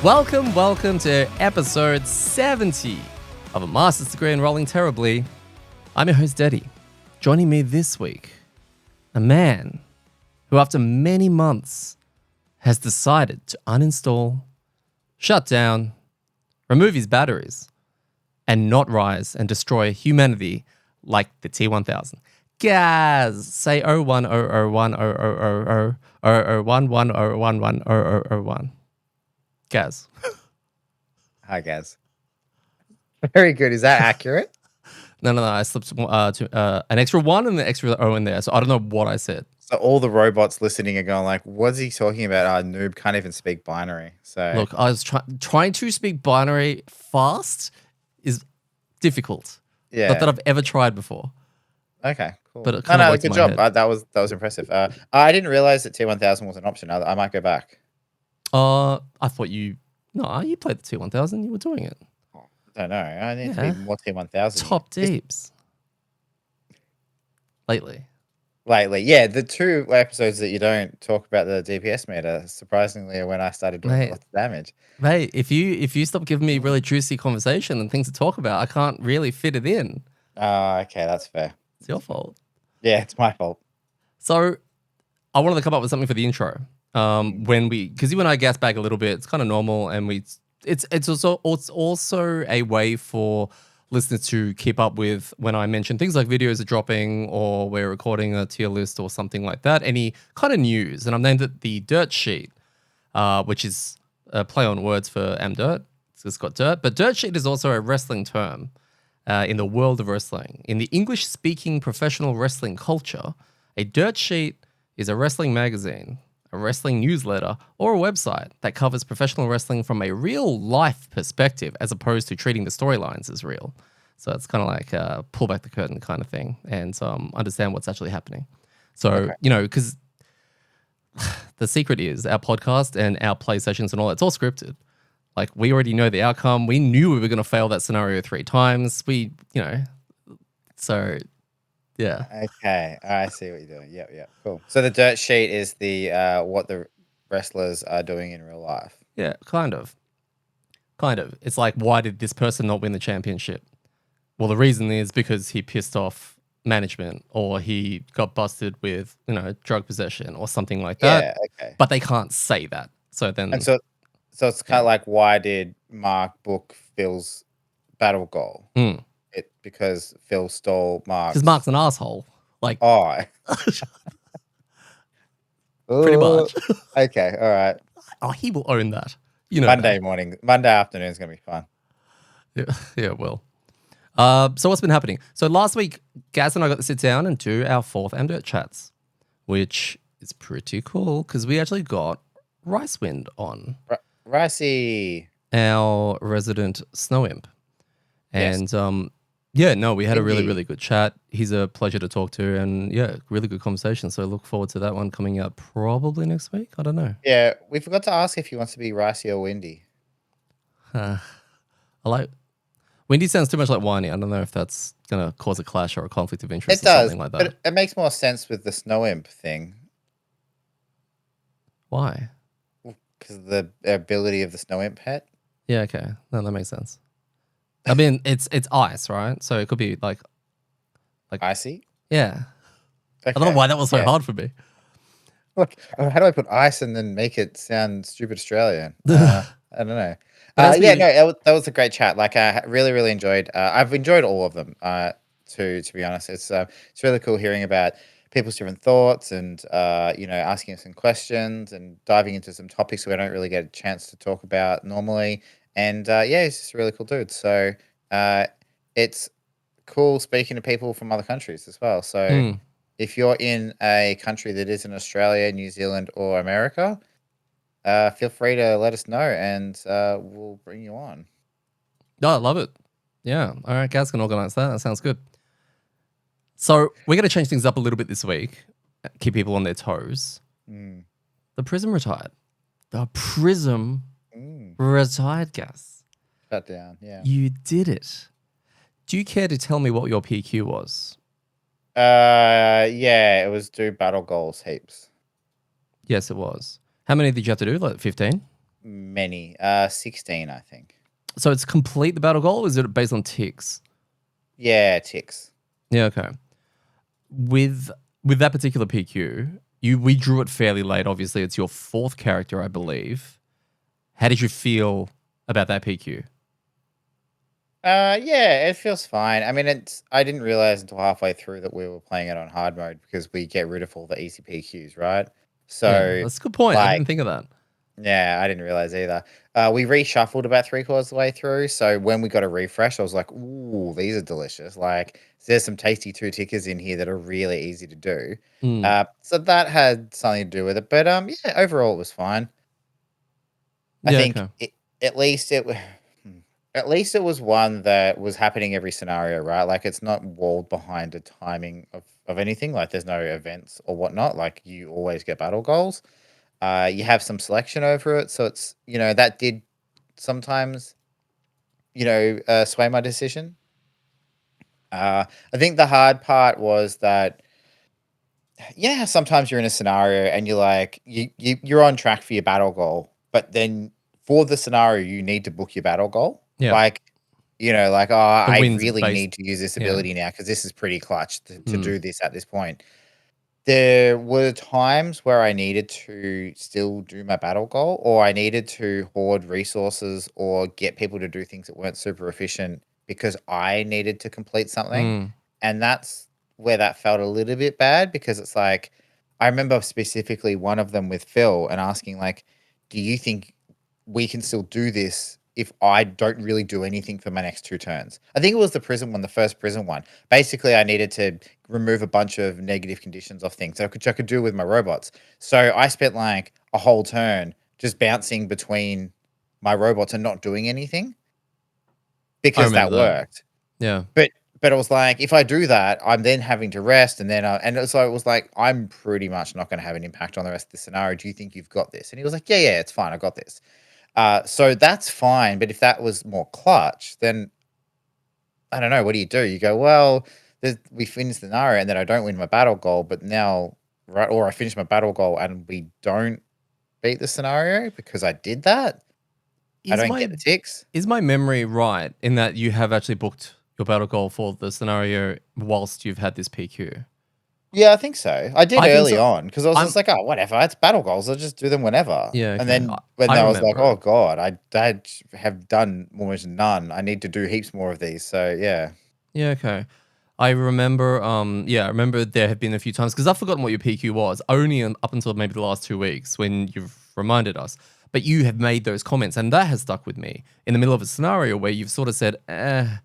Welcome to episode 70 of A Master's Degree in Rolling Terribly. I'm your host, Deddy. Joining me this week, a man who after many months has decided to uninstall, shut down, remove his batteries, and not rise and destroy humanity like the T-1000. Gaz, say 01000000001101100110001. Gaz. Hi, Gaz. Very good. Is that accurate? No. I slipped an extra one and an extra O in there, so I don't know what I said. So all the robots listening are going like, what's he talking about? Our noob can't even speak binary. So Look, I was trying to speak binary fast is difficult. yeah. Not that I've ever tried before. Okay, cool. But it kind of worked good in my job. head. That was impressive. I didn't realize that T1000 was an option. I might go back. I thought you played the T-1000. You were doing it. I don't know. I need to be more T1000. Top deeps. Lately. Yeah. The two episodes that you don't talk about the DPS meter, surprisingly, are when I started doing lots of damage. Mate, if you stop giving me really juicy conversation and things to talk about, I can't really fit it in. Oh, okay, that's fair. It's your fault. Yeah, it's my fault. So I wanted to come up with something for the intro. Because you and I gas back a little bit, it's kind of normal, and it's also a way for listeners to keep up with when I mention things like videos are dropping or we're recording a tier list or something like that. Any kind of news, and I've named it the Dirt Sheet, which is a play on words for amDirt. It's got dirt, but Dirt Sheet is also a wrestling term in the world of wrestling. In the English-speaking professional wrestling culture, a Dirt Sheet is a wrestling magazine, a wrestling newsletter, or a website that covers professional wrestling from a real-life perspective as opposed to treating the storylines as real. So it's kind of like a pull back the curtain kind of thing and understand what's actually happening. So, because the secret is our podcast and our play sessions and all, it's all scripted. Like, we already know the outcome. We knew we were going to fail that scenario 3 times. So... yeah. Okay, I see what you're doing. Yeah, cool. So the Dirt Sheet is the what the wrestlers are doing in real life. Yeah, kind of. It's like, why did this person not win the championship? Well, the reason is because he pissed off management, or he got busted with, drug possession or something like that. Yeah, okay. But they can't say that. So then, And so it's kind of like, why did Mark book Phil's battle goal? Because Phil stole Mark's. Because Mark's an asshole. Like, oh, pretty much. Okay, all right. Oh, he will own that. Monday afternoon is gonna be fun. Yeah, well. So what's been happening? So last week, Gaz and I got to sit down and do our 4th amDirt chats, which is pretty cool because we actually got Ricewind on. Ricey. Our resident snow imp. And yes. We had a really, really good chat. He's a pleasure to talk to, and really good conversation. So I look forward to that one coming out probably next week. I don't know. Yeah, we forgot to ask if he wants to be Ricey or Windy. I like... Windy sounds too much like whiny. I don't know if that's going to cause a clash or a conflict of interest or something like that. But it makes more sense with the snow imp thing. Why? Because of the ability of the snow imp pet. Yeah, okay. No, that makes sense. I mean, it's ice, right? So it could be like icy? Yeah. Okay. I don't know why that was so hard for me. Look, how do I put ice and then make it sound stupid Australian? I don't know. That was a great chat. Like, I really, really enjoyed. I've enjoyed all of them. To be honest, it's really cool hearing about people's different thoughts and asking us some questions and diving into some topics we don't really get a chance to talk about normally. And he's just a really cool dude. So it's cool speaking to people from other countries as well. So if you're in a country that isn't Australia, New Zealand, or America, feel free to let us know and we'll bring you on. Oh, I love it. Yeah. All right, Gaz can organize that. That sounds good. So we're going to change things up a little bit this week, keep people on their toes. The Prism retired. The Prism retired, Gaz. Shut down, yeah. You did it. Do you care to tell me what your PQ was? It was do battle goals heaps. Yes, it was. How many did you have to do? Like 15? many. 16, I think. So it's complete the battle goal, or is it based on ticks? Yeah, ticks. Yeah, okay. With that particular PQ, we drew it fairly late. Obviously, it's your fourth character, I believe. How did you feel about that PQ? Yeah, it feels fine. I mean, I didn't realize until halfway through that we were playing it on hard mode because we get rid of all the easy PQs, right? Yeah, So, that's a good point. I like, didn't think of that. yeah, I didn't realize either. We reshuffled about three-quarters of the way through, so when we got a refresh, I was like, "Ooh, these are delicious!" Like, there's some tasty two tickers in here that are really easy to do. Mm. So that had something to do with it, but yeah, overall it was fine. I Yeah, think okay. at least at least it was one that was happening every scenario, right? Like it's not walled behind a timing of anything. Like there's no events or whatnot. Like you always get battle goals. You have some selection over it, so it's that did sometimes sway my decision. I think the hard part was that sometimes you're in a scenario and you're like you're on track for your battle goal, but then for the scenario you need to book your battle goal. Yeah. Like, like, oh, The I wins really based. need to use this Yeah. ability now because this is pretty clutch to Mm. do this at this point. There were times where I needed to still do my battle goal, or I needed to hoard resources or get people to do things that weren't super efficient because I needed to complete something. Mm. And that's where that felt a little bit bad because it's like, I remember specifically one of them with Phil and asking, like, do you think we can still do this if I don't really do anything for my next 2 turns? I think it was the prison one, the first prison one. Basically, I needed to remove a bunch of negative conditions of things which I could do with my robots. So I spent like a whole turn just bouncing between my robots and not doing anything I because remember that that. worked. Yeah. But it was like if I do that, I'm then having to rest, and then so it was like I'm pretty much not going to have an impact on the rest of the scenario. Do you think you've got this? And he was like, yeah, it's fine, I got this. So that's fine. But if that was more clutch, then I don't know. What do? You go, well, we finished the scenario and then I don't win my battle goal, but now, right, or I finish my battle goal and we don't beat the scenario because I did that. I Is don't my get the ticks. is my memory right in that you have actually booked your battle goal for the scenario whilst you've had this PQ? Yeah, I think so. I did I think early so. on because I was I'm just like, oh, whatever. It's battle goals. I'll just do them whenever. yeah, And okay. then when I I was like, remember it. oh God, I have done almost none. I need to do heaps more of these. So yeah. Yeah, okay. I remember, I remember there have been a few times because I've forgotten what your PQ was only up until maybe the last 2 weeks when you've reminded us. But you have made those comments, and that has stuck with me in the middle of a scenario where you've sort of said, I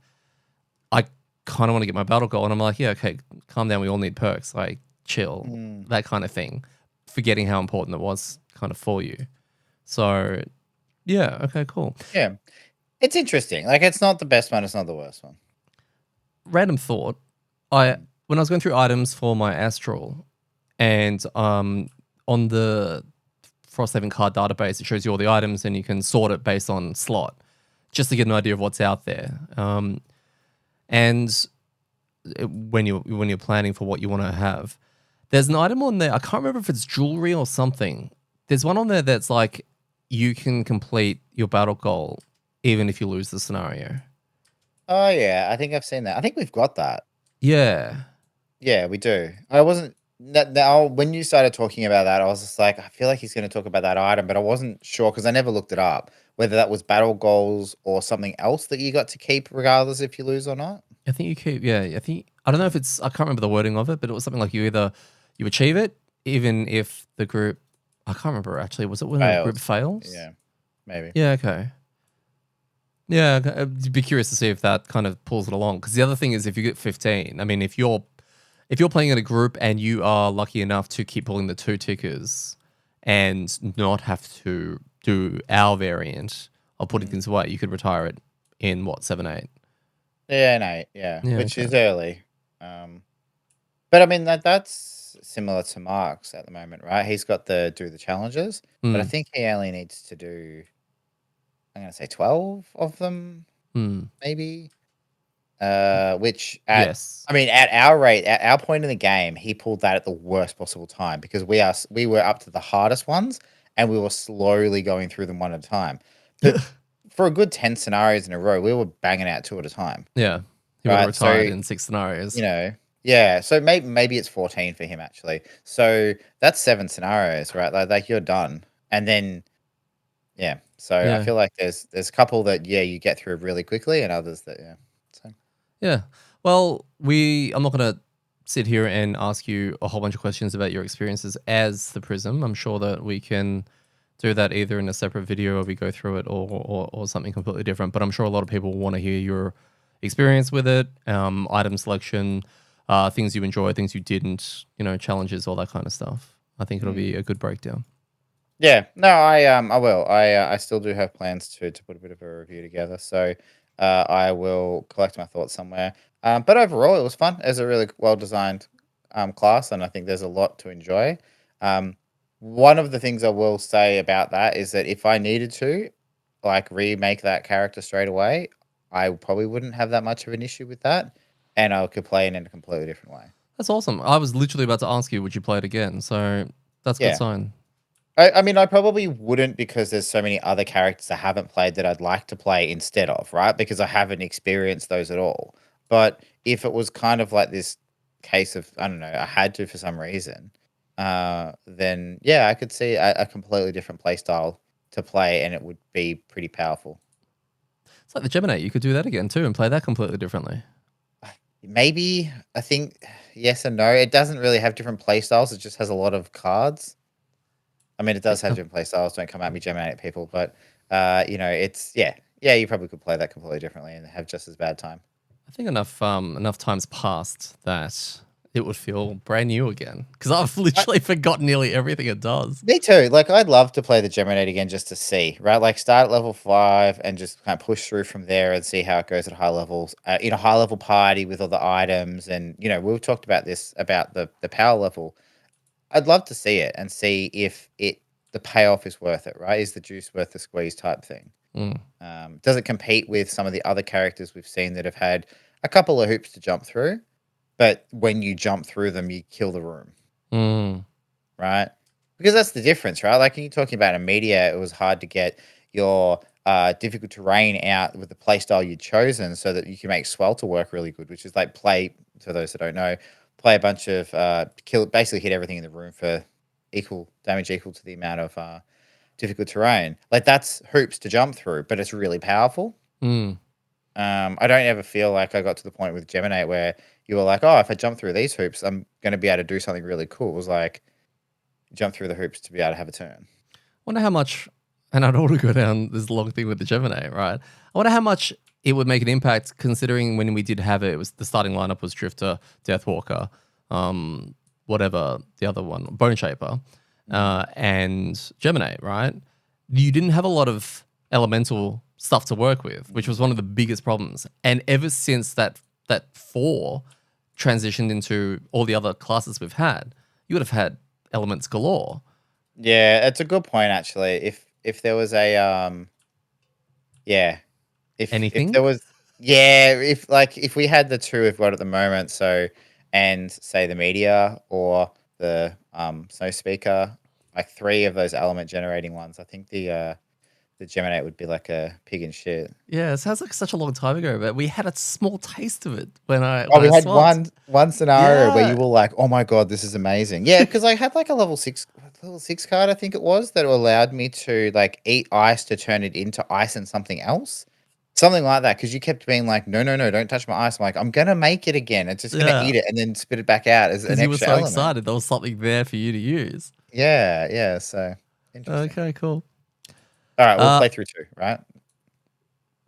kind of want to get my battle goal. And I'm like, yeah, okay, calm down. We all need perks. Like, chill, Mm, that kind of thing. Forgetting how important it was kind of for you. So, yeah, okay, cool. yeah. It's interesting. Like it's not the best one, it's not the worst one. Random thought. I Mm. When I was going through items for my Astral, and on the Frosthaven card database, it shows you all the items, and you can sort it based on slot, just to get an idea of what's out there. And when you're planning for what you want to have, there's an item on there. I can't remember if it's jewelry or something. There's one on there that's like you can complete your battle goal even if you lose the scenario. Oh yeah, I think I've seen that. I think we've got that. Yeah. Yeah, we do. I wasn't now when you started talking about that, I was just like, I feel like he's going to talk about that item, but I wasn't sure because I never looked it up whether that was battle goals or something else that you got to keep regardless if you lose or not. I think you keep, yeah. I don't know if it's, I can't remember the wording of it, but it was something like you achieve it, even if the group, I can't remember actually. Was it when the group Fails. fails? Yeah, maybe. Yeah, okay. Yeah, I'd be curious to see if that kind of pulls it along. Because the other thing is, if you get 15, I mean, if you're playing in a group and you are lucky enough to keep pulling the two tickers and not have to do our variant of putting Mm. things away, you could retire it in what, 7, 8? Yeah, no, yeah, Yeah, which okay. is early. But I mean that's similar to Mark's at the moment, right? He's got the do the challenges, but I Mm, think he only needs to do I'm gonna say 12 of them, mm. maybe. Which Yes. at our rate, at our point in the game, he pulled that at the worst possible time because we were up to the hardest ones, and we were slowly going through them one at a time. But for a good 10 scenarios in a row, we were banging out 2 at a time. Yeah. He would have Right. retired So, in 6 scenarios. yeah. So maybe it's 14 for him actually. So that's 7 scenarios, right? Like you're done. And then yeah. So I Yeah. feel like there's a couple that you get through really quickly, and others that So Yeah. Well, I'm not going to sit here and ask you a whole bunch of questions about your experiences as the Prism. I'm sure that we can do that either in a separate video or we go through it or something completely different. But I'm sure a lot of people want to hear your experience with it, item selection, things you enjoy, things you didn't, challenges, all that kind of stuff. I think it'll be a good breakdown. Yeah, no, I will. I still do have plans to put a bit of a review together, so I will collect my thoughts somewhere. But overall, it was fun. It was a really well designed class, and I think there's a lot to enjoy. One of the things I will say about that is that if I needed to, like remake that character straight away, I probably wouldn't have that much of an issue with that, and I could play it in a completely different way. That's awesome. I was literally about to ask you, would you play it again? So that's a good Yeah. sign. I mean, I probably wouldn't because there's so many other characters I haven't played that I'd like to play instead of, right? Because I haven't experienced those at all. But if it was kind of like this case of, I don't know, I had to for some reason, then yeah, I could see a completely different play style to play and it would be pretty powerful. It's like the Gemini. You could do that again too and play that completely differently. Maybe, I think yes and no. It doesn't really have different play styles. It just has a lot of cards. I mean, it does have different play styles. Don't come at me, Gemini people. But, it's, yeah, you probably could play that completely differently and have just as bad time. I think enough times passed that it would feel brand new again because I've literally forgotten nearly everything it does. Me too. Like, I'd love to play the Gemini again just to see, right? Like, start at level 5 and just kind of push through from there and see how it goes at high levels. In a high level party with all the items. And, we've talked about this, about the power level. I'd love to see it and see if the payoff is worth it, right? Is the juice worth the squeeze type thing? Does it compete with some of the other characters we've seen that have had a couple of hoops to jump through, but when you jump through them, you kill the room, right? Because that's the difference, right? Like, when you're talking about a media, it was hard to get your difficult terrain out with the playstyle you'd chosen so that you can make Swelter work really good, which is like play, for those that don't know, play a bunch of basically hit everything in the room for equal damage equal to the amount of difficult terrain. Like, that's hoops to jump through, but it's really powerful. I don't ever feel like I got to the point with Gemini where you were like, oh, if I jump through these hoops, I'm going to be able to do something really cool. It was like, jump through the hoops to be able to have a turn. Wonder how much, and I don't want to go down this long thing with the Gemini, right? I wonder how much it would make an impact considering when we did have it, it was the starting lineup was Drifter, Deathwalker, whatever the other one, Bone Shaper, and Gemini, right? You didn't have a lot of elemental stuff to work with, which was one of the biggest problems. And ever since that 4 transitioned into all the other classes we've had, you would have had elements galore. Yeah, it's a good point actually. If there was a Anything? if there was if we had the 2 we've got at the moment, so and say the media or the snow speaker, like 3 of those element generating ones, I think the Gemini would be like a pig in shit. Yeah, it sounds like such a long time ago, but we had a small taste of it when We had swapped. one scenario where Yeah. you were like, "Oh my god, this is amazing!" Yeah, because I had like a level 6 card, I think it was, that allowed me to like eat ice to turn it into ice and something else, something like that. Because you kept being like, "No, no, no, don't touch my ice." I'm like, "I'm gonna make it again. It's just gonna eat it and then spit it back out as an Because you were extra so element." excited there was something there for you to use. Yeah, yeah. So interesting. Okay, cool. All right, we'll Uh, play through 2, right?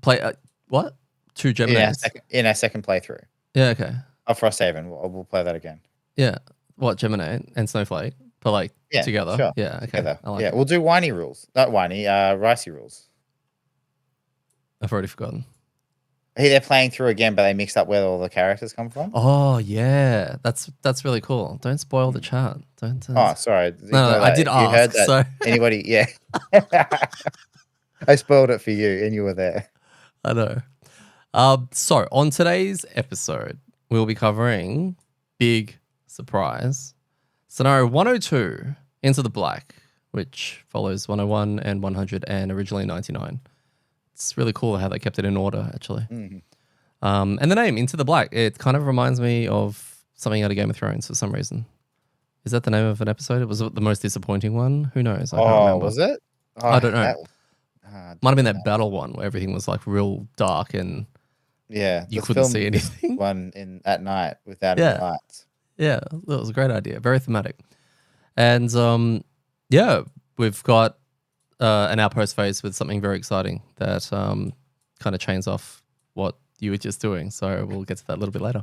play what? 2 Geminis. In our second playthrough Yeah, okay. of Frosthaven, we'll play that again. Yeah. What, Gemini and Snowflake? But like Yeah, together. sure. Yeah, okay. Together. I like Yeah, it. we'll do whiny rules, not whiny, ricey rules. I've already forgotten. Hey, they're playing through again, but they mixed up where all the characters come from. Oh yeah, that's really cool. Don't spoil the chat. Don't. Oh, sorry. No, I did You heard ask. that? So Anybody? Yeah. I spoiled it for you, and you were there. I know. So on today's episode, we'll be covering big surprise scenario 102 Into the Black, which follows 101 and 100 and originally 99. It's really cool how they kept it in order, actually. And the name, Into the Black, it kind of reminds me of something out of Game of Thrones for some reason. Is that the name of an episode? Was it the most disappointing one? Who knows? I can't remember. Was it? I don't know. Might have been that battle one where everything was like real dark and you couldn't see anything. One at night without any lights. Yeah, that was a great idea. Very thematic. And we've got an Outpost phase with something very exciting that kind of chains off what you were just doing. So we'll get to that a little bit later.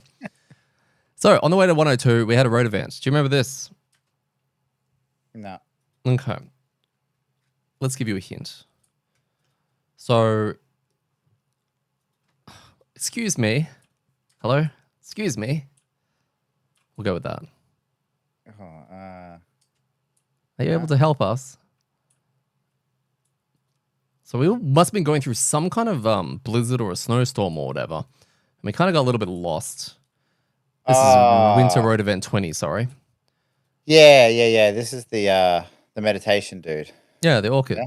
So on the way to 102, we had a road event. Do you remember this? No. Okay. Let's give you a hint. So, excuse me. Hello? Excuse me. We'll go with that. Are you able to help us? So we must have been going through some kind of blizzard or a snowstorm or whatever. And we kind of got a little bit lost. This is Winter Road Event 20, sorry. Yeah. This is the meditation dude. Yeah, the orchid.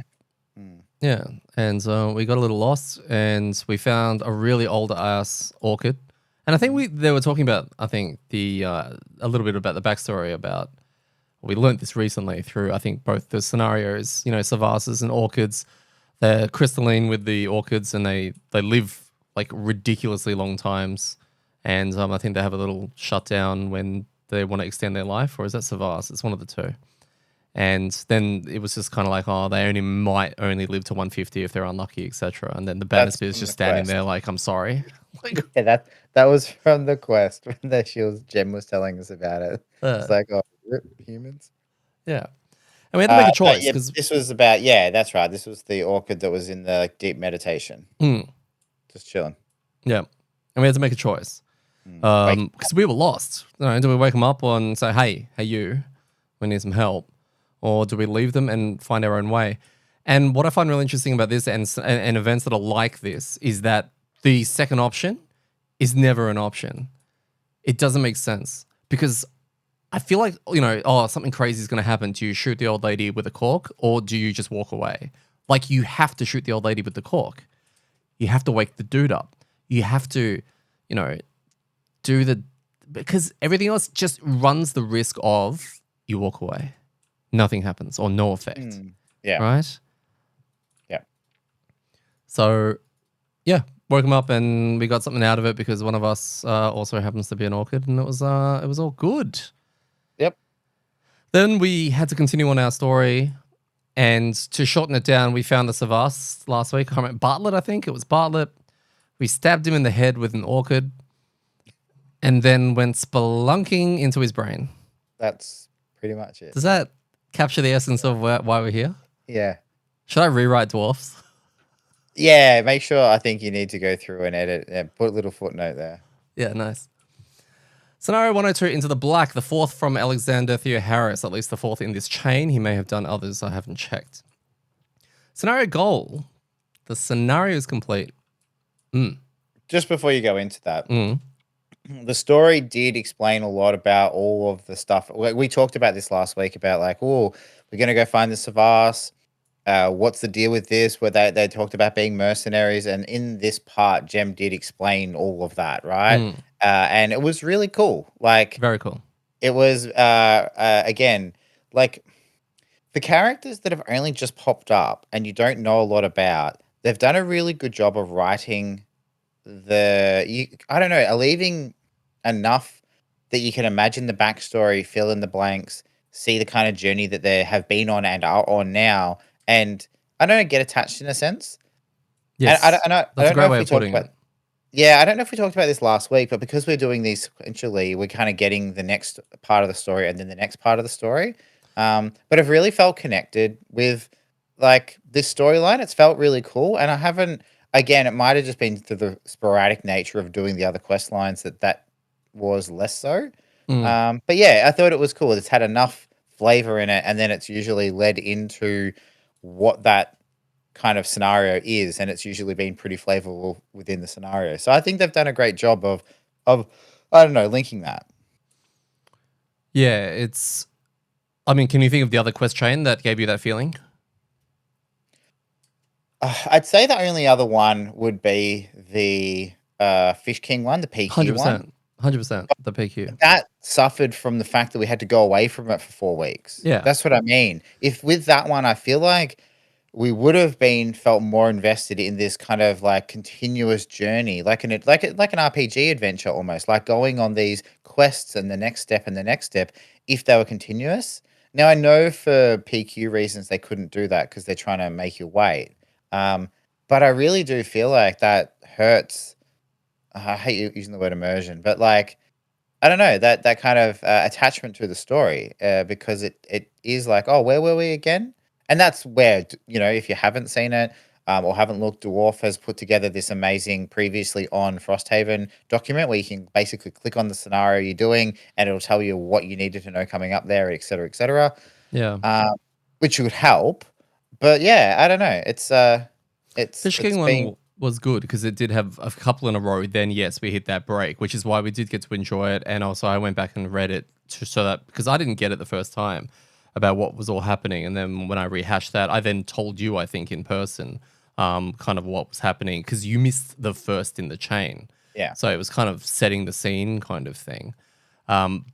Yeah, and we got a little lost, and we found a really old ass orchid. And I think they were talking about, the a little bit about the backstory about. We learned this recently through, I think, both the scenarios. Savasses and orchids. They're crystalline with the orchids, and they live like ridiculously long times. And I think they have a little shutdown when they want to extend their life, or is that Savas? It's one of the two. And then it was just kind of like, they might only live to 150 if they're unlucky, etc. And then the Bannister is just standing there like, I'm sorry. Yeah, that was from the quest when Jem was telling us about it. It's like, rip humans. Yeah. And we had to make a choice. Yeah, this was about, that's right. This was the orchid that was in the deep meditation. Just chilling. Yeah. And we had to make a choice. Because we were lost. Do we wake them up and say, hey, you, we need some help? Or do we leave them and find our own way? And what I find really interesting about this and events that are like this is that the second option is never an option. It doesn't make sense because I feel like, something crazy is going to happen. Do you shoot the old lady with a cork or do you just walk away? Like you have to shoot the old lady with the cork. You have to wake the dude up. You have to, because everything else just runs the risk of you walk away. Nothing happens or no effect. Yeah. Right? Yeah. So, woke him up and we got something out of it because one of us also happens to be an orchid and it was all good. Yep. Then we had to continue on our story and to shorten it down, we found the Savas last week. I can't remember, Bartlett, I think. It was Bartlett. We stabbed him in the head with an orchid and then went spelunking into his brain. That's pretty much it. Does that capture the essence of why we're here? Yeah. Should I rewrite dwarfs? Yeah, make sure. I think you need to go through and edit and put a little footnote there. Yeah, nice. Scenario 102, Into the Black, the fourth from Alexander Theoharis, at least the fourth in this chain. He may have done others, I haven't checked. Scenario goal, the scenario is complete. Just before you go into that, the story did explain a lot about all of the stuff. We talked about this last week about we're going to go find the Savas. What's the deal with this? Where they talked about being mercenaries. And in this part, Jem did explain all of that, right? And it was really cool. Very cool. It was, again, the characters that have only just popped up and you don't know a lot about, they've done a really good job of writing leaving enough that you can imagine the backstory, fill in the blanks, see the kind of journey that they have been on and are on now, and I don't know, get attached in a sense. Yes, that's a great way of putting it. Yeah, I don't know if we talked about this last week, but because we're doing these sequentially, we're kind of getting the next part of the story and then the next part of the story. But I've really felt connected with this storyline. It's felt really cool, and I haven't. Again, it might have just been through the sporadic nature of doing the other quest lines that was less so. But yeah, I thought it was cool. It's had enough flavor in it, and then it's usually led into what that kind of scenario is, and it's usually been pretty flavorful within the scenario. So I think they've done a great job of I don't know, linking that. Yeah, it's I mean, can you think of the other quest chain that gave you that feeling? I'd say the only other one would be the Fish King one, the PQ one. 100%. 100%. The PQ. That suffered from the fact that we had to go away from it for 4 weeks. Yeah. That's what I mean. If with that one, I feel like we would have felt more invested in this kind of like continuous journey, like like an RPG adventure almost, like going on these quests and the next step and the next step if they were continuous. Now I know for PQ reasons they couldn't do that because they're trying to make you wait. Um, but I really do feel like that hurts. I hate using the word immersion, but like I don't know that kind of attachment to the story because it is like, oh, where were we again? And that's where if you haven't seen it or haven't looked, Dwarf has put together this amazing previously on Frosthaven document where you can basically click on the scenario you're doing and it'll tell you what you needed to know coming up there, etc., etc. Yeah. Which would help. But yeah, I don't know. Fish It's King been one was good because it did have a couple in a row. Then, yes, we hit that break, which is why we did get to enjoy it. And also, I went back and read it so that because I didn't get it the first time about what was all happening. And then when I rehashed that, I then told you, I think, in person, kind of what was happening because you missed the first in the chain. yeah. So it was kind of setting the scene kind of thing. Um,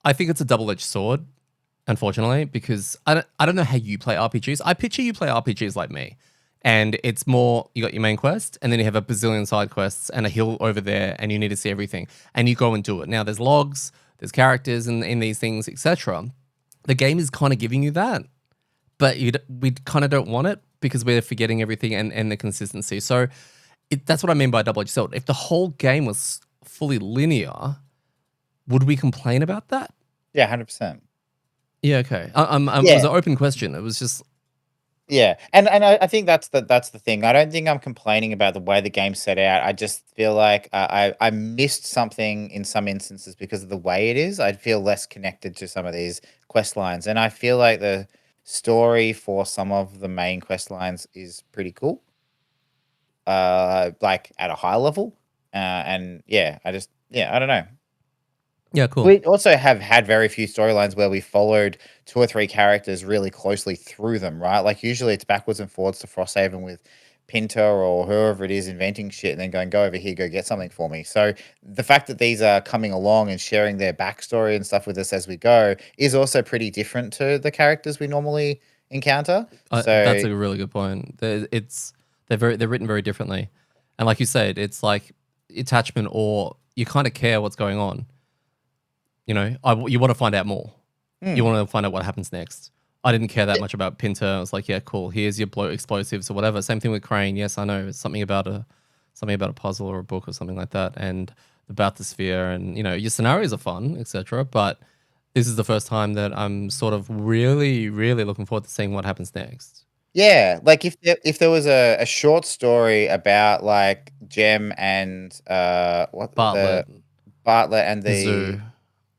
I think it's a double-edged sword, unfortunately, because I don't know how you play RPGs. I picture you play RPGs like me. And it's more, you got your main quest, and then you have a bazillion side quests and a hill over there, and you need to see everything. And you go and do it. Now, there's logs, there's characters in these things, etc. The game is kind of giving you that, but we kind of don't want it because we're forgetting everything and the consistency. So that's what I mean by double-edged sword. If the whole game was fully linear, would we complain about that? Yeah, 100%. Yeah, okay. It was Yeah. an open question. It was just Yeah, and I think that's the thing. I don't think I'm complaining about the way the game's set out. I just feel like I missed something in some instances because of the way it is. I'd feel less connected to some of these quest lines, and I feel like the story for some of the main quest lines is pretty cool. Like at a high level, and yeah, I don't know. yeah, cool. We also have had very few storylines where we followed 2 or 3 characters really closely through them, right? Like, usually it's backwards and forwards to Frosthaven with Pinter or whoever it is inventing shit and then going, "Go over here, go get something for me." So, the fact that these are coming along and sharing their backstory and stuff with us as we go is also pretty different to the characters we normally encounter. That's So a really good point. They're written very differently, and like you said, it's like attachment or you kind of care what's going on. You know, you want to find out more. You hmm, want to find out what happens next. I didn't care that much about Pinter. I was like, yeah, cool. Here's your explosives or whatever. Same thing with Crane. Yes, I know it's something about a puzzle or a book or something like that, and about the sphere, and your scenarios are fun, etc. But this is the first time that I'm sort of really, really looking forward to seeing what happens next. yeah, like, if there was a short story about, like, Gem and, what the Bartlett, Bartlett and Zoo. the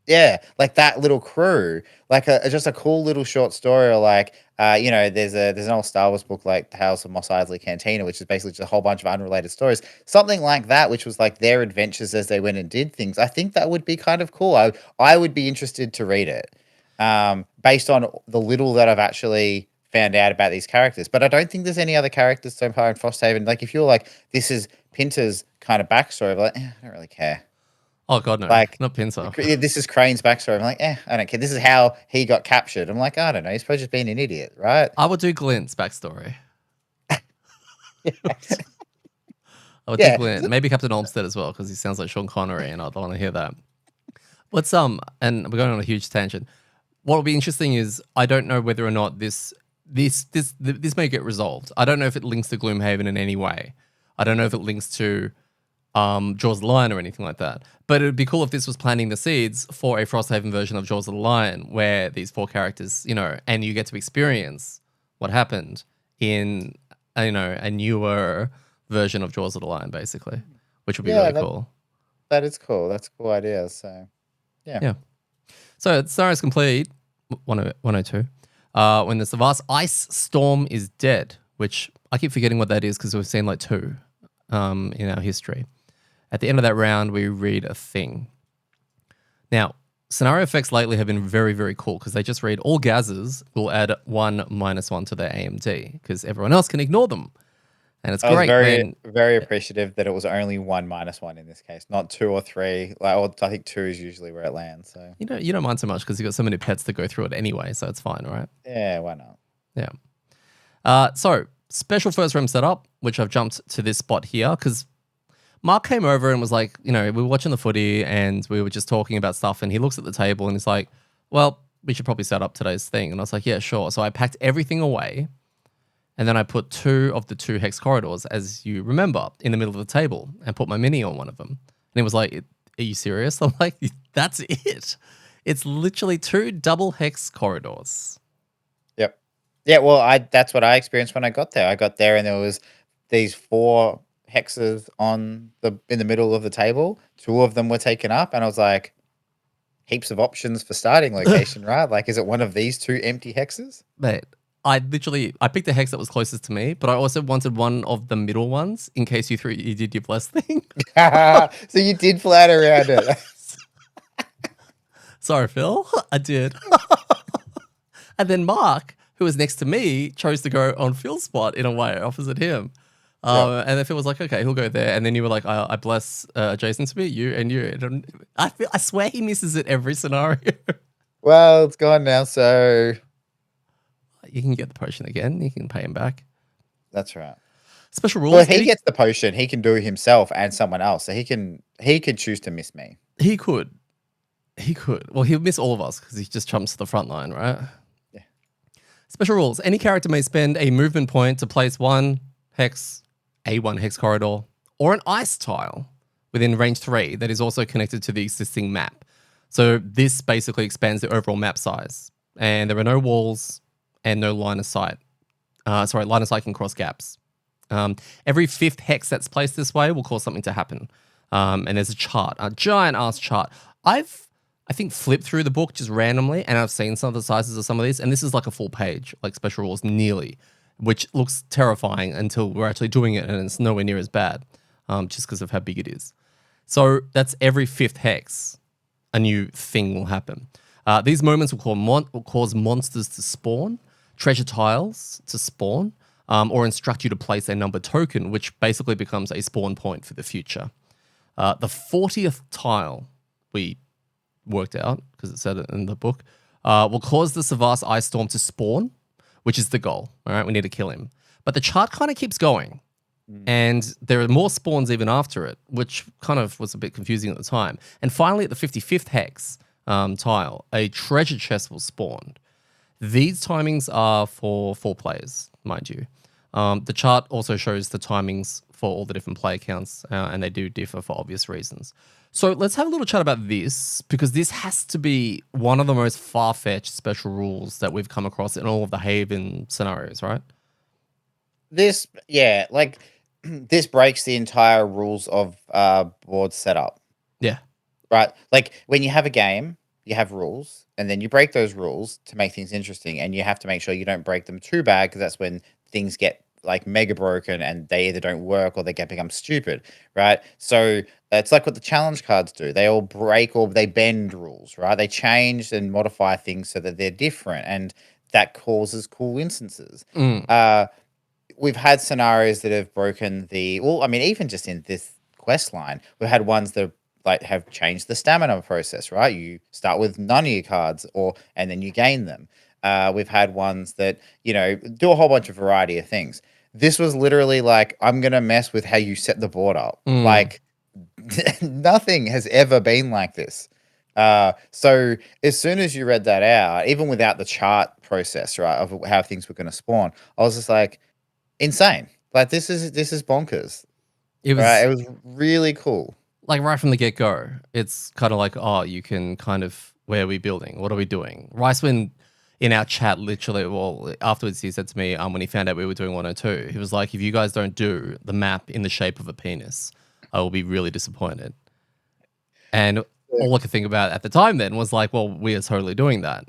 yeah, like that little crew, like just a cool little short story, or like there's an old Star Wars book like Tales of Mos Eisley Cantina, which is basically just a whole bunch of unrelated stories. Something like that, which was like their adventures as they went and did things. I think that would be kind of cool. I would be interested to read it, based on the little that I've actually found out about these characters. But I don't think there's any other characters so far in Frosthaven. Like if you're like, this is Pinter's kind of backstory, I'm like, I don't really care. Oh god, no, Like, not Pinter. this is Crane's backstory. I'm like, I don't care. This is how he got captured. I'm like, I don't know. He's probably just being an idiot, right? I would do Glint's backstory. I would do Yeah. Glint, maybe Captain Olmsted as well, because he sounds like Sean Connery, and I don't want to hear that. And we're going on a huge tangent. What will be interesting is I don't know whether or not this may get resolved. I don't know if it links to Gloomhaven in any way. I don't know if it links to Jaws of the Lion or anything like that. But it would be cool if this was planting the seeds for a Frosthaven version of Jaws of the Lion, where these 4 characters, and you get to experience what happened in, a newer version of Jaws of the Lion, basically, which would be Yeah, really cool. that is cool. That's a cool idea. So, yeah. Yeah. So scenario is complete. 102. When the vast ice storm is dead, which I keep forgetting what that is because we've seen like 2 in our history. At the end of that round, we read a thing. Now, scenario effects lately have been very, very cool because they just read all gases will add 1 minus 1 to their AMD because everyone else can ignore them. And it's I was great when very appreciative that it was only 1 minus 1 in this case, not 2 or 3. Like, or I think 2 is usually where it lands. So you don't mind so much because you've got so many pets that go through it anyway, so it's fine, right? yeah, why not? Yeah. So special first room setup, which I've jumped to this spot here because Mark came over and was like, we were watching the footy and we were just talking about stuff, and he looks at the table and he's like, well, we should probably set up today's thing. And I was like, yeah, sure. So I packed everything away, and then I put 2 of the 2 hex corridors, as you remember, in the middle of the table and put my mini on one of them. And he was like, are you serious? I'm like, that's it. It's literally 2 double hex corridors. Yep. Yeah, well, that's what I experienced when I got there. I got there and there was these 4 hexes in the middle of the table. 2 of them were taken up, and I was like, heaps of options for starting location, right? Like, is it one of these 2 empty hexes? Mate, I picked the hex that was closest to me, but I also wanted one of the middle ones in case you did your bless thing. So you did flat around it. Sorry, Phil. I did. And then Mark, who was next to me, chose to go on Phil's spot in a way, opposite him. And then Phil was like, okay, he'll go there. And then you were like, I bless Jason to be you and you. And I swear he misses it every scenario. Well, it's gone now, so you can get the potion again. You can pay him back. That's right. Special rules. Well, if he gets the potion, he can do himself and someone else. So he could choose to miss me. He could. Well, he'll miss all of us because he just jumps to the front line, right? Yeah. Special rules. Any character may spend a movement point to place 1 hex, a 1 hex corridor, or an ice tile within range 3 that is also connected to the existing map. So this basically expands the overall map size. And there are no walls and no line of sight. Line of sight can cross gaps. Every 5th hex that's placed this way will cause something to happen. And there's a chart, a giant ass chart. I think flipped through the book just randomly, and I've seen some of the sizes of some of these, and this is like a full page, like special rules nearly, which looks terrifying until we're actually doing it, and it's nowhere near as bad, just because of how big it is. So that's every 5th hex, a new thing will happen. These moments will cause monsters to spawn, treasure tiles to spawn, or instruct you to place a number token, which basically becomes a spawn point for the future. The 40th tile we worked out, because it said it in the book, will cause the Savas Ice Storm to spawn, which is the goal. All right, we need to kill him. But the chart kind of keeps going. And there are more spawns even after it, which kind of was a bit confusing at the time. And finally, at the 55th hex tile, a treasure chest will spawn. These timings are for 4 players, mind you. The chart also shows the timings for all the different player counts, and they do differ for obvious reasons. So let's have a little chat about this, because this has to be one of the most far-fetched special rules that we've come across in all of the Haven scenarios, right? This breaks the entire rules of board setup. Yeah. Right? Like, when you have a game, you have rules, and then you break those rules to make things interesting, and you have to make sure you don't break them too bad, because that's when things get like mega broken and they either don't work or they become stupid, right? So it's like what the challenge cards do. They all break or they bend rules, right? They change and modify things so that they're different, and that causes cool instances. We've had scenarios that have broken even just in this quest line, we've had ones that have changed the stamina process, right? You start with none of your cards and then you gain them. We've had ones that, do a whole bunch of variety of things. This was literally like, I'm going to mess with how you set the board up. Like, nothing has ever been like this. So as soon as you read that out, even without the chart process, right, of how things were going to spawn, I was just like, insane. Like, this is bonkers. It was really cool. Like, right from the get-go, it's kind of like, you can kind of, where are we building? What are we doing? Rice, when in our chat, literally, afterwards he said to me, when he found out we were doing 102, he was like, if you guys don't do the map in the shape of a penis, I will be really disappointed. And all I could think about at the time then was like, well, we are totally doing that.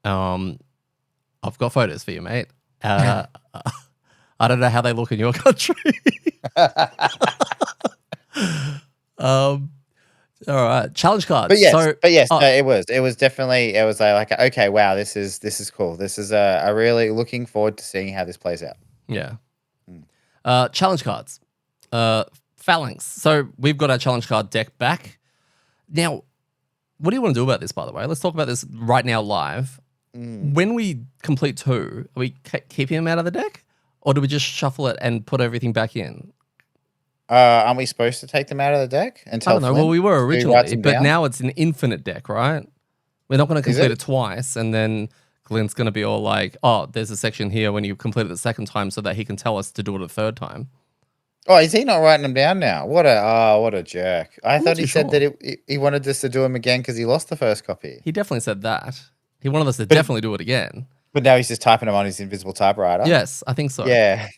I've got photos for you, mate. I don't know how they look in your country. All right, challenge cards. But yes, So, no, it was definitely it was like okay, wow, this is cool. This is a really looking forward to seeing how this plays out. yeah, Mm. challenge cards. Phalanx. So we've got our challenge card deck back. Now, what do you want to do about this, by the way? Let's talk about this right now live. Mm. When we complete 2, are we keeping them out of the deck? Or do we just shuffle it and put everything back in? Aren't we supposed to take them out of the deck and I tell don't know. Well, Flynn we were who writes originally, them but down? now it's an infinite deck, right? We're not going to Is complete it? it twice, and then Glenn's going to be all like, "Oh, there's a section here when you complete it the second time, so that he can tell us to do it a third time." Oh, is he not writing them down now? What a jerk! I I'm not thought he too said sure. that he wanted us to do them again because he lost the first copy. He definitely said that. He wanted us to But definitely do it again. but now he's just typing them on his invisible typewriter. Yes, I think so. Yeah.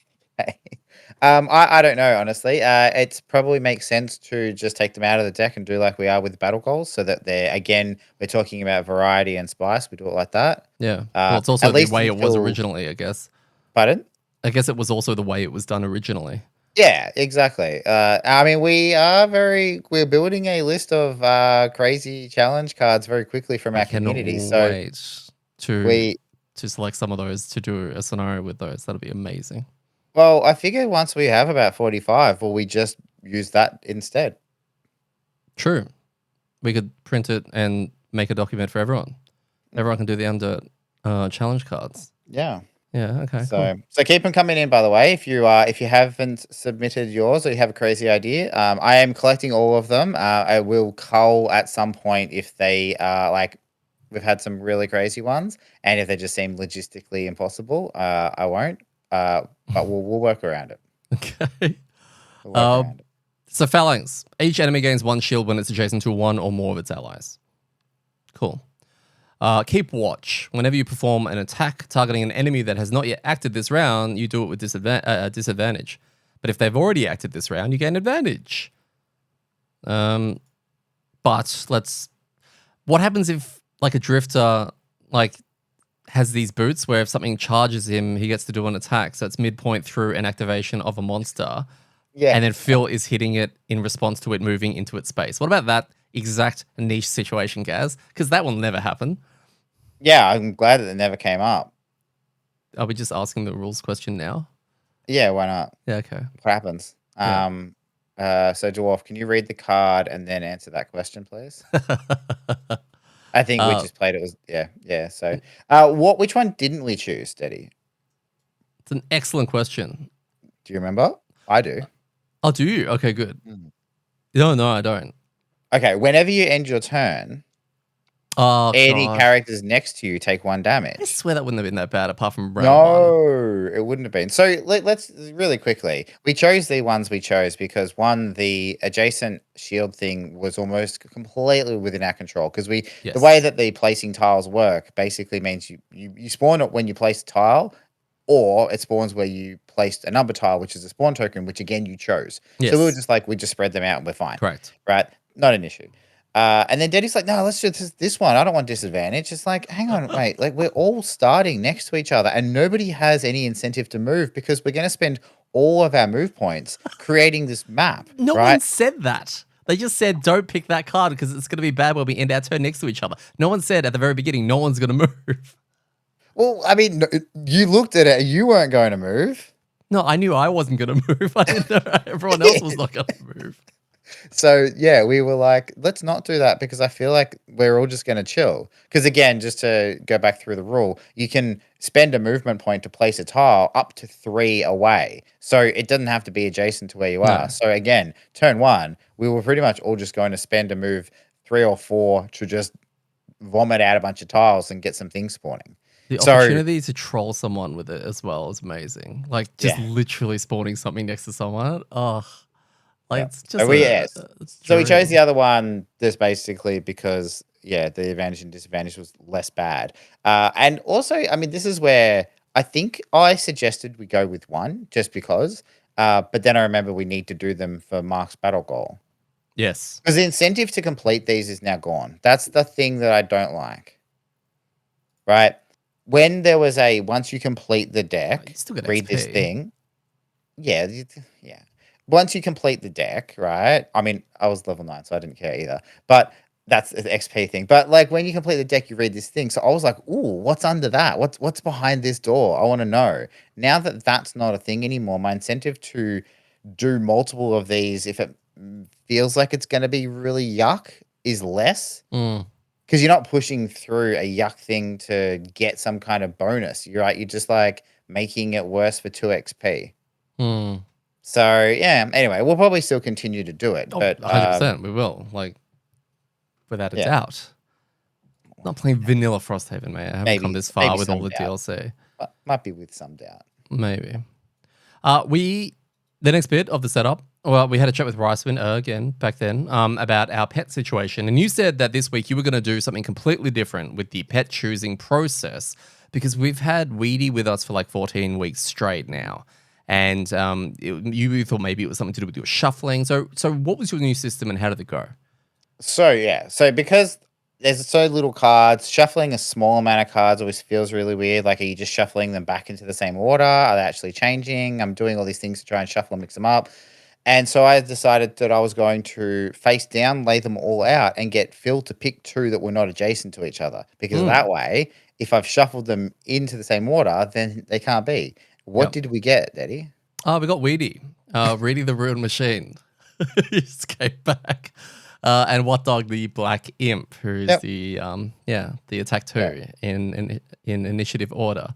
I don't know, honestly. It's probably makes sense to just take them out of the deck and do like we are with battle goals, so that we're talking about variety and spice. We do it like that. Yeah. Well, it's At also the least way it was until originally, I guess. pardon? I guess it was also the way it was done originally. Yeah, exactly. I mean, we're building a list of crazy challenge cards very quickly from I our cannot community. So wait to we, select some of those to do a scenario with those. That'll be amazing. well, I figured once we have about 45, will we just use that instead? True. We could print it and make a document for everyone. Everyone can do the amDirt challenge cards. Yeah. Yeah. Okay. Cool. So keep them coming in. By the way, if you haven't submitted yours or you have a crazy idea, I am collecting all of them. I will cull at some point if they like we've had some really crazy ones, and if they just seem logistically impossible, I won't. But we'll work around it. Okay. We'll work around it. So phalanx. Each enemy gains 1 shield when it's adjacent to 1 or more of its allies. Cool. Keep watch. Whenever you perform an attack targeting an enemy that has not yet acted this round, you do it with disadvantage. But if they've already acted this round, you gain advantage. But what happens if like a drifter like has these boots where if something charges him, he gets to do an attack. So it's midpoint through an activation of a monster. Yeah. And then Phil is hitting it in response to it moving into its space. What about that exact niche situation, Gaz? Because that will never happen. Yeah, I'm glad that it never came up. Are we just asking the rules question now? Yeah, why not? Yeah, okay. What happens? Yeah. So Dwarf, can you read the card and then answer that question, please? I think we just played it was yeah. So which one didn't we choose, Steady? It's an excellent question. Do you remember? I do. Oh, do you? Okay, good. Mm. No, I don't. Okay, whenever you end your turn, Oh, any gosh. characters next to you take 1 I damage. swear that wouldn't have been that bad apart from round 1. No, it wouldn't have been. So let's really quickly. We chose the ones we chose because one, the adjacent shield thing was almost completely within our control because the way Yes. that the placing tiles work basically means you spawn it when you place a tile, or it spawns where you placed a number tile, which is a spawn token, which again you chose. Yes. So we were just like, we just spread them out and we're fine. Correct. Right? Not an issue. And then Daddy's like, no, let's do this one. I don't want disadvantage. It's like, hang on, wait. Like, we're all starting next to each other and nobody has any incentive to move because we're going to spend all of our move points creating this map. No right? one said that. They just said, don't pick that card because it's going to be bad when we end our turn next to each other. No one said at the very beginning, no one's going to move. Well, I mean, you looked at it. You weren't going to move. No, I knew I wasn't going to move. I didn't know everyone else was not going to move. So, yeah, we were like, let's not do that because I feel like we're all just going to chill. Because, again, just to go back through the rule, you can spend a movement point to place a tile up to 3 away. So, it doesn't have to be adjacent to where you are. So, again, turn 1, we were pretty much all just going to spend a move 3 or 4 to just vomit out a bunch of tiles and get some things spawning. The opportunity to troll someone with it as well is amazing. Like, just literally spawning something next to someone. Oh. Like, it's just so we chose the other one just basically because, the advantage and disadvantage was less bad. And also, I mean, this is where I think I suggested we go with 1 just because. But then I remember we need to do them for Mark's battle goal. Yes. Because the incentive to complete these is now gone. That's the thing that I don't like. Right? When there was once you complete the deck, You still get read XP. this thing. Yeah. once you complete the deck, right? I mean, I was level 9, so I didn't care either. But that's the XP thing. But like when you complete the deck, you read this thing. So I was like, "Ooh, what's under that? What's behind this door? I want to know." Now that that's not a thing anymore, my incentive to do multiple of these, if it feels like it's going to be really yuck, is less. Mm. Because you're not pushing through a yuck thing to get some kind of bonus. You're right. You're just like making it worse for 2 XP. Mm. So yeah. Anyway, we'll probably still continue to do it, Oh, but 100%. We will. Like, without a yeah, doubt. Not playing vanilla Frosthaven, mate. I haven't come this far maybe with all some the doubt. DLC. Might be with some doubt. Maybe. The next bit of the setup, well, we had a chat with Riceman again back then about our pet situation. And you said that this week you were going to do something completely different with the pet choosing process because we've had Weedy with us for like 14 weeks straight now. And you thought maybe it was something to do with your shuffling. So what was your new system and how did it go? So yeah, so because there's so little cards, shuffling a small amount of cards always feels really weird. Like, are you just shuffling them back into the same order? Are they actually changing? I'm doing all these things to try and shuffle and mix them up. And so I decided that I was going to face down, lay them all out, and get Phil to pick 2 that were not adjacent to each other. Because that way, if I've shuffled them into the same order, then they can't be. What Yep. did we get, Daddy? We got Weedy. Reedy the Ruined Machine. He just came back. And What Dog the Black Imp, who's Yep. the attack 2 in initiative order.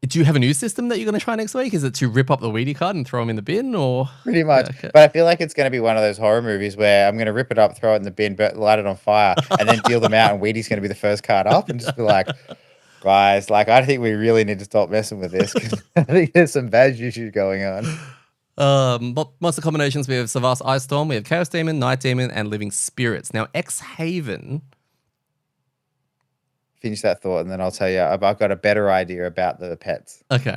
Do you have a new system that you're going to try next week? Is it to rip up the Weedy card and throw him in the bin, or Pretty much. okay. But I feel like it's going to be one of those horror movies where I'm going to rip it up, throw it in the bin, light it on fire, and then deal them out, and Wheaty's going to be the first card up, and just be like, guys, like, I think we really need to stop messing with this because I think there's some bad juju going on. Monster combinations, we have Savas Ice Storm, we have Chaos Demon, Night Demon, and Living Spirits. Now, X-Haven. Finish that thought, and then I'll tell you, I've got a better idea about the pets. Okay.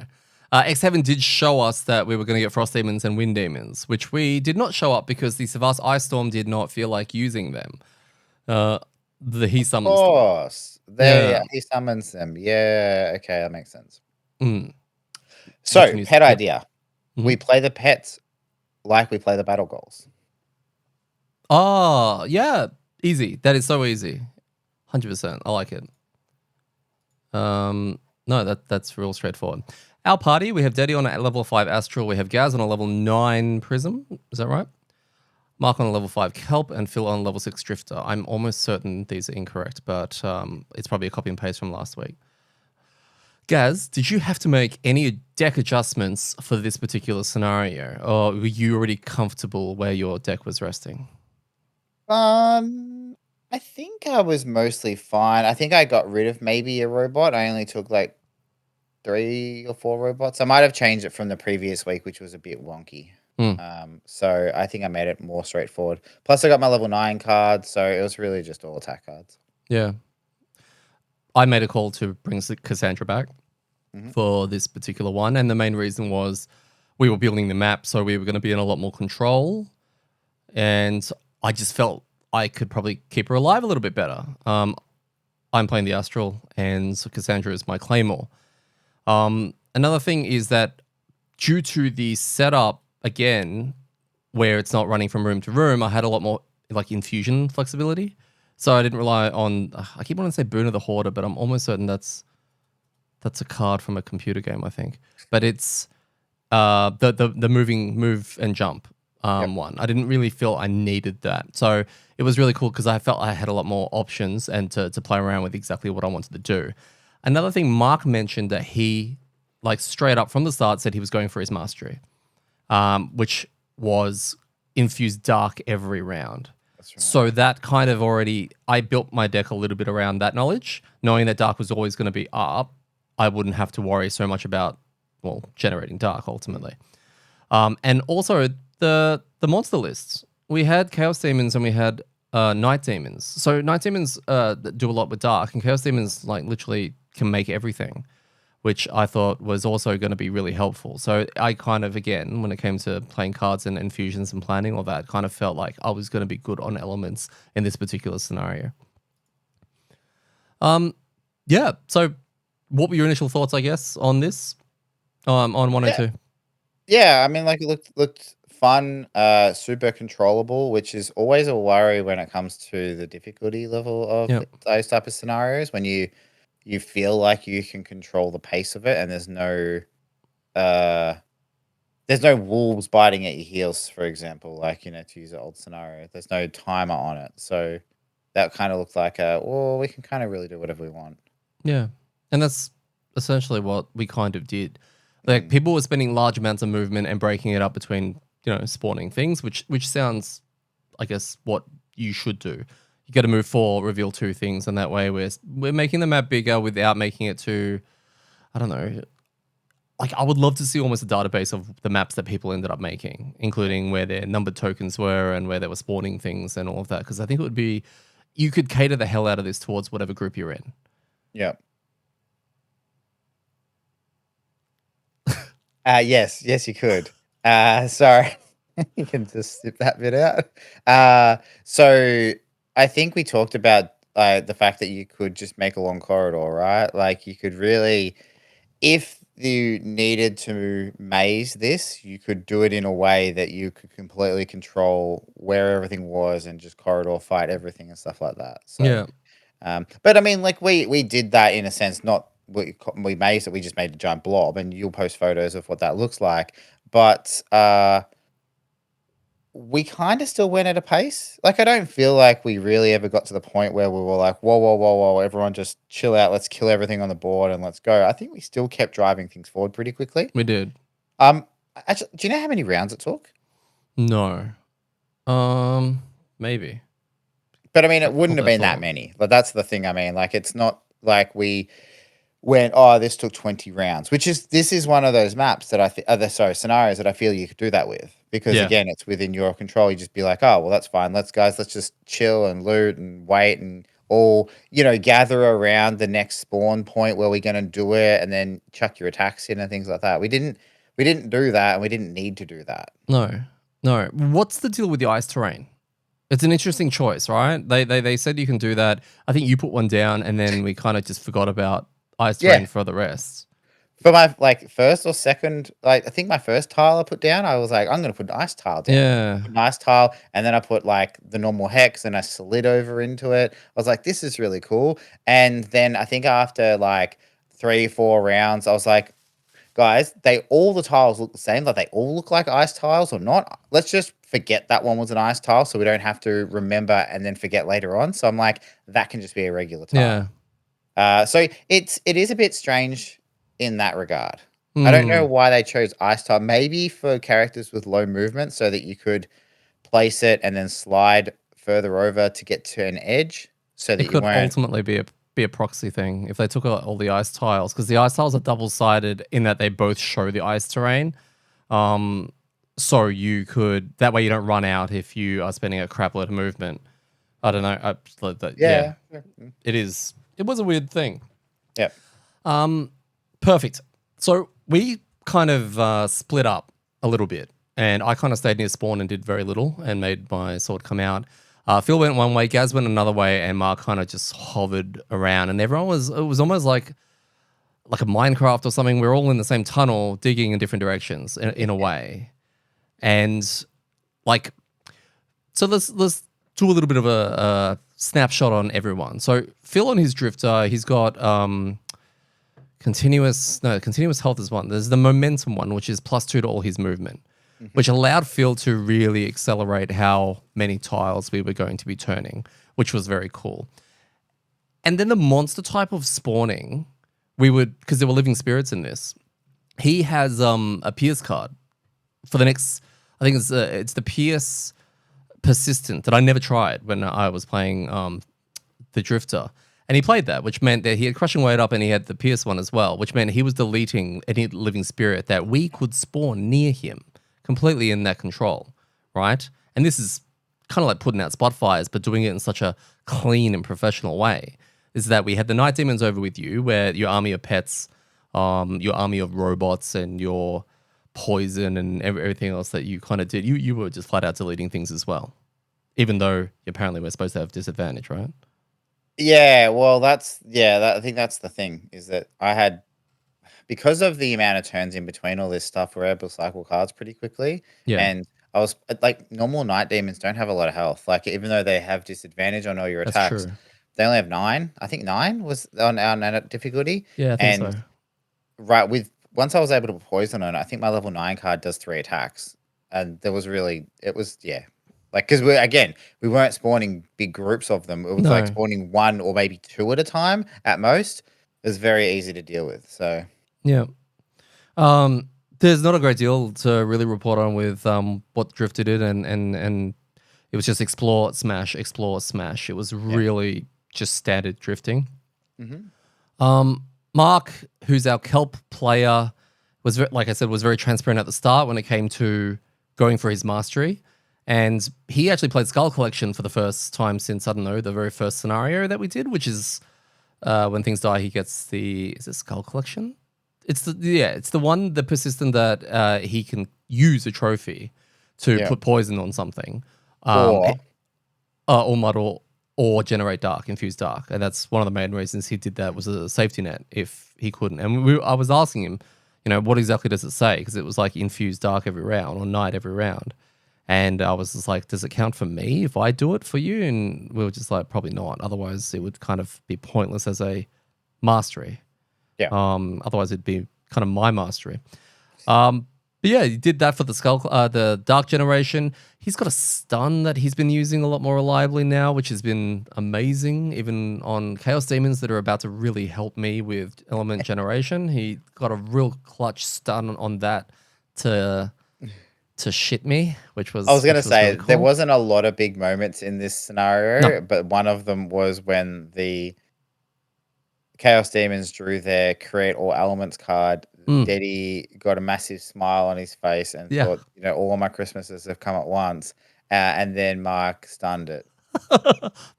X-Haven did show us that we were going to get Frost Demons and Wind Demons, which we did not show up because the Savas Ice Storm did not feel like using them. He summons Of course. Yeah. He summons them. Yeah, okay, that makes sense. them. So, pet idea. Mhm. We play the pets like we play the battle goals. Oh, yeah. Easy. That is so easy. 100%. I like it. No, that's real straightforward. Our party, we have Daddy on a level 5 Astral. We have Gaz on a level 9 Prism. Is that right? Mark on a level 5 Kelp and Phil on level 6 Drifter. I'm almost certain these are incorrect, but it's probably a copy and paste from last week. Gaz, did you have to make any deck adjustments for this particular scenario, or were you already comfortable where your deck was resting? I think I was mostly fine. I think I got rid of maybe a robot. I only took like 3 or 4 robots. I might have changed it from the previous week, which was a bit wonky. So I think I made it more straightforward. Plus, I got my level 9 cards, so it was really just all attack cards. Yeah. I made a call to bring Cassandra back for this particular one, and the main reason was we were building the map, so we were going to be in a lot more control, and I just felt I could probably keep her alive a little bit better. I'm playing the Astral, and Cassandra is my Claymore. Another thing is that due to the setup, again, where it's not running from room to room, I had a lot more like infusion flexibility. So I didn't rely on, I keep wanting to say Boon of the Hoarder, but I'm almost certain that's a card from a computer game, I think. But it's the move and jump one. I didn't really feel I needed that. So it was really cool because I felt I had a lot more options and to play around with exactly what I wanted to do. Another thing, Mark mentioned that he, like straight up from the start, said he was going for his mastery, which was infuse dark every round. Right. So that kind of already, I built my deck a little bit around that knowledge, knowing that dark was always going to be up. I wouldn't have to worry so much about, well, generating dark ultimately. And also the monster lists. We had Chaos Demons and we had Night Demons. So Night Demons do a lot with dark, and Chaos Demons like literally can make everything, which I thought was also going to be really helpful. So I kind of, again, when it came to playing cards and infusions and planning all that, kind of felt like I was going to be good on elements in this particular scenario. Yeah. So what were your initial thoughts, I guess, on this, on 102? Yeah, I mean, like, it looked fun, super controllable, which is always a worry when it comes to the difficulty level of Yeah. those type of scenarios. When you feel like you can control the pace of it, and uh, there's no wolves biting at your heels, for example. Like to use an old scenario, there's no timer on it, so that kind of looks like well, we can kind of really do whatever we want. Yeah. And that's essentially what we kind of did. Like Mm. people were spending large amounts of movement and breaking it up between, spawning things, which sounds, I guess, what you should do. You got to move 4, reveal 2 things, and that way we're making the map bigger without making it too, I don't know. Like I would love to see almost a database of the maps that people ended up making, including where their numbered tokens were and where they were spawning things and all of that. Because I think it would be, you could cater the hell out of this towards whatever group you're in. Yeah. Yes, you could. Sorry, you can just snip that bit out. So I think we talked about the fact that you could just make a long corridor, right? Like you could really, if you needed to maze this, you could do it in a way that you could completely control where everything was and just corridor fight everything and stuff like that. So Yeah. but I mean, like we did that in a sense. Not we made it. We just made a giant blob, and you'll post photos of what that looks like. But we kind of still went at a pace. Like I don't feel like we really ever got to the point where we were like, whoa, whoa, whoa, whoa, everyone just chill out. Let's kill everything on the board and let's go. I think we still kept driving things forward pretty quickly. We did. Um, actually, do you know how many rounds it took? No. Maybe. But I mean, it Not wouldn't have that been that far. many. But that's the thing. I mean, like it's not like we went, oh, this took 20 rounds, this is one of those maps that scenarios that I feel you could do that with because Yeah. again, it's within your control. You just be like, oh, well, that's fine. Let's just chill and loot and wait and all, gather around the next spawn point where we're going to do it and then chuck your attacks in and things like that. We didn't do that and we didn't need to do that. No. No. What's the deal with the ice terrain? It's an interesting choice, right? They said you can do that. I think you put one down and then we kind of just forgot about ice terrain Yeah. for the rest. For my first or second, I think my first tile I put down, I was like, I'm gonna put an ice tile down. Yeah. Put an ice tile, and then I put like the normal hex and I slid over into it. I was like, this is really cool. And then I think after like 3, 4 rounds, I was like, guys, all the tiles look the same. Like they all look like ice tiles or not. Let's just forget that one was an ice tile so we don't have to remember and then forget later on. So I'm like, that can just be a regular tile. Yeah. So it is a bit strange in that regard. I don't know Hmm. why they chose ice type. Maybe for characters with low movement, so that you could place it and then slide further over to get to an edge, so It that you could weren't. ultimately be a proxy thing if they took out all the ice tiles, because the ice tiles are double sided in that they both show the ice terrain. Um, so you could, that way you don't run out if you are spending a crap load of movement. I don't know. Yeah, Yeah. it is. It was a weird thing. Yeah. Perfect. So we kind of split up a little bit, and I kind of stayed near spawn and did very little and made my sword come out. Phil went one way, Gaz went another way, and Mark kind of just hovered around, and everyone was. It was almost like a Minecraft or something. We're all in the same tunnel, digging in different directions in a way, and like so. Let's do a little bit of a snapshot on everyone. So Phil on his drifter, he's got continuous health is one. There's the momentum one, which is +2 to all his movement, Mhm. which allowed Phil to really accelerate how many tiles we were going to be turning, which was very cool. And then the monster type of spawning, we would, because there were living spirits in this. He has a Pierce card for the next. I think it's the Pierce persistent that I never tried when I was playing the Drifter. And he played that, which meant that he had Crushing Weight up and he had the Pierce one as well, which meant he was deleting any living spirit that we could spawn near him, completely in that control, right? And this is kind of like putting out spot fires, but doing it in such a clean and professional way. Is that we had the Night Demons over with you, where your army of pets, your army of robots, and your poison and everything else that you kind of did. You were just flat out deleting things as well, even though apparently we're supposed to have disadvantage, right? Yeah. Well, I think that's the thing is that I had, because of the amount of turns in between all this stuff, we're able to cycle cards pretty quickly. Yeah. And I was like normal night demons don't have a lot of health. Like even though they have disadvantage on all your That's attacks, true. they only have 9. I think 9 was on our difficulty. Yeah, I think so. And right with once I was able to poison it, I think my level 9 card does 3 attacks. And there was really it was yeah. Like because we weren't spawning big groups of them. It was like No. spawning 1 or maybe 2 at a time at most. It was very easy to deal with. So Yeah. There's not a great deal to really report on with what Drifter did, and it was just explore, smash, explore, smash. It was yeah. really just standard drifting. Mm-hmm. Mark, who's our kelp player, was like I said, was very transparent at the start when it came to going for his mastery, and he actually played Skull Collection for the first time since, I don't know, the very first scenario that we did, which is when things die, he gets is it Skull Collection? It's the one, the persistent that he can use a trophy to Yeah. put poison on something, Or or muddle or generate dark, infuse dark, and that's one of the main reasons he did that, was a safety net if he couldn't. And I was asking him, what exactly does it say? Because it was like infuse dark every round or night every round, and I was just like, does it count for me if I do it for you? And we were just like, probably not. Otherwise, it would kind of be pointless as a mastery. yeah. Otherwise, it'd be kind of my mastery. But yeah, he did that for the Dark Generation. He's got a stun that he's been using a lot more reliably now, which has been amazing. Even on Chaos Demons that are about to really help me with Element Generation, he got a real clutch stun on that to shit me, which was I was gonna say really there cool. wasn't a lot of big moments in this No, scenario, but one of them was when the Chaos Demons drew their create all elements card. mm, Deddy got a massive smile on his face and yeah. thought, all of my Christmases have come at once. And then Mark stunned it.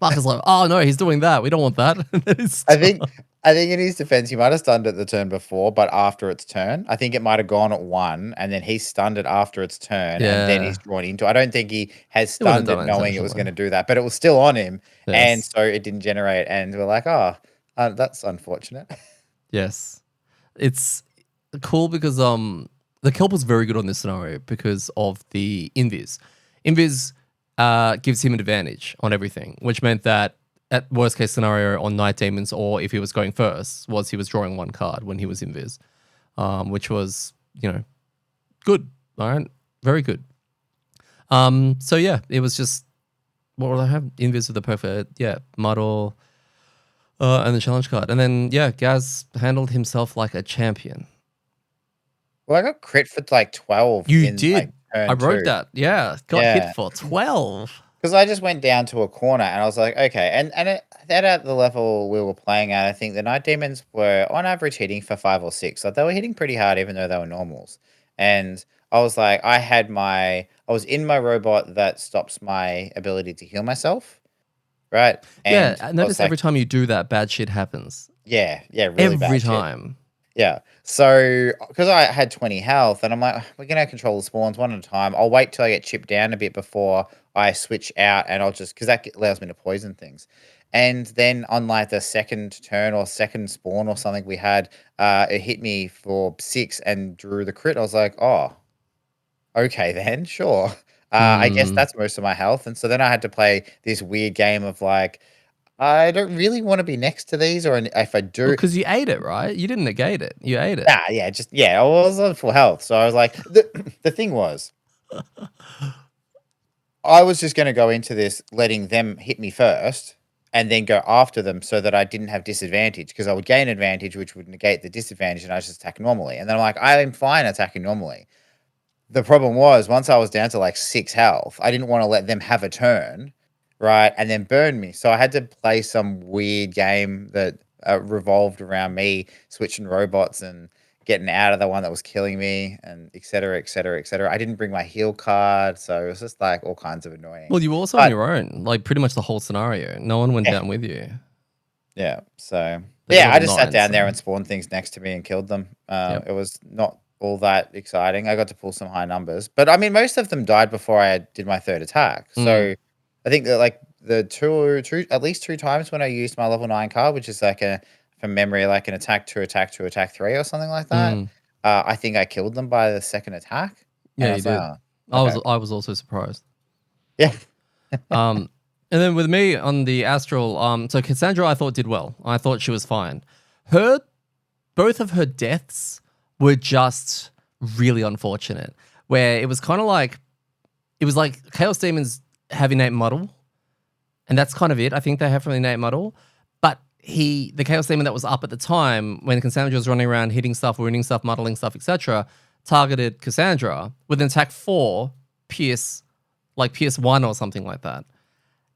Mark is like, oh no, he's doing that. We don't want that. And then he's I think I think in his defense, he might have stunned it the turn before, but after its turn. I think it might have gone at 1, and then he stunned it after its turn, and then yeah, he's drawn into. I don't think he has he wouldn't stunned have it done it knowing it was intentionally. going to do that, but it was still on him, and Yes, so it didn't generate. And we're like, oh, that's unfortunate. yes. It's cool because the kelp was very good on this scenario because of the invis. Invis gives him an advantage on everything, which meant that at worst case scenario on Night Demons, or if he was going first, was he was drawing 1 card when he was invis, which was good. All right, very good. So yeah, it was just, what would I have? Invis with the perfect, muddle, and the challenge card, and then Gaz handled himself like a champion. Well, I got crit for like 12 You in like did. I turn wrote 2. that. Yeah, got hit Yeah. for 12. Because I just went down to a corner and I was like, okay. That at the level we were playing at, I think the Night Demons were on average hitting for 5 or 6. Like they were hitting pretty hard, even though they were normals. And I was like, I was in my robot that stops my ability to heal myself. Right. Yeah, And I I was notice like, every time you do that, bad shit happens. yeah, really Every bad shit. time. Yeah. So, because I had 20 health, and I'm like, we're going to control the spawns one at a time. I'll wait till I get chipped down a bit before I switch out, and I'll just, because that allows me to poison things. And then on like the second turn or second spawn or something we had, it hit me for 6 and drew the crit. I was like, oh, okay, then, sure. I guess Hmm. that's most of my health. And so then I had to play this weird game of like, I don't really want to be next to these, or if I Well, do, because you ate it, right? You didn't negate it. You ate it. nah, yeah, I was on full health. So I was like, the thing was, I was just going to go into this letting them hit me first and then go after them so that I didn't have disadvantage because I would gain advantage, which would negate the disadvantage, and I just attack normally. And then I'm like, I am fine attacking normally. The problem was once I was down to like 6 health, I didn't want to let them have a turn, right, and then burn me. So I had to play some weird game that revolved around me switching robots and getting out of the one that was killing me, and et cetera, et cetera, et cetera. I didn't bring my heal card, so it was just like all kinds of annoying. Well, you were also on But your own, like pretty much the whole scenario. No one went yeah, down with you. yeah. So But you're yeah, I level just sat 9, down there so and spawned things next to me and killed them. yep. It was not all that exciting. I got to pull some high numbers, but I mean, most of them died before I did my third attack. Mm. So I think that like the two at least 2 times when I used my level 9 card, which is like a from memory like an attack 2, attack 2, attack 3 or something like that. Mm. I think I killed them by the second attack, and Yeah, I you was like, did. oh. Okay. I was also surprised. Yeah. And then with me on the Astral, so Cassandra I thought did well. I thought she was fine. Both of her deaths were just really unfortunate. Where it was kind of like, it was like Chaos Demons have innate muddle, and that's kind of it. I think they have from innate muddle. But the Chaos Demon that was up at the time when Cassandra was running around hitting stuff, wounding stuff, muddling stuff, etc., targeted Cassandra with an attack 4, pierce 1 or something like that,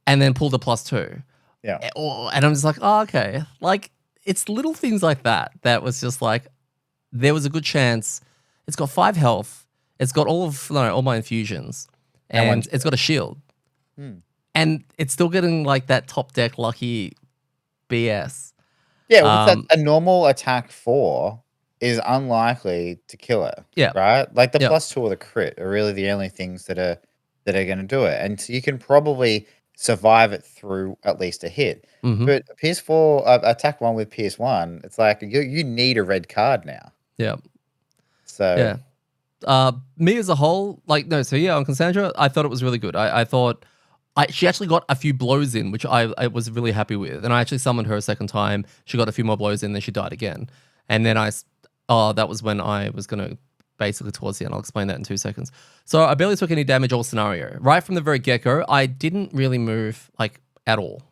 and then pulled a +2. Yeah. And I'm just like, oh, okay. Like, it's little things like that was just like, there was a good chance. It's got 5 health. It's got all my infusions, and it's got a shield. And it's still getting like that top deck lucky BS. Yeah, with a normal attack 4 is unlikely to kill it. Yeah. Right? Like the +2 or the crit are really the only things that are gonna do it. And so you can probably survive it through at least a hit. But PS4 attack 1 with PS1, it's like you need a red card now. Yeah. So me as a whole, on Cassandra, I thought it was really good. I thought she actually got a few blows in, which I was really happy with. And I actually summoned her a second time. She got a few more blows in, then she died again. And then that was when I was going to, basically towards the end, I'll explain that in 2 seconds. So I barely took any damage all scenario. Right from the very get-go, I didn't really move, at all.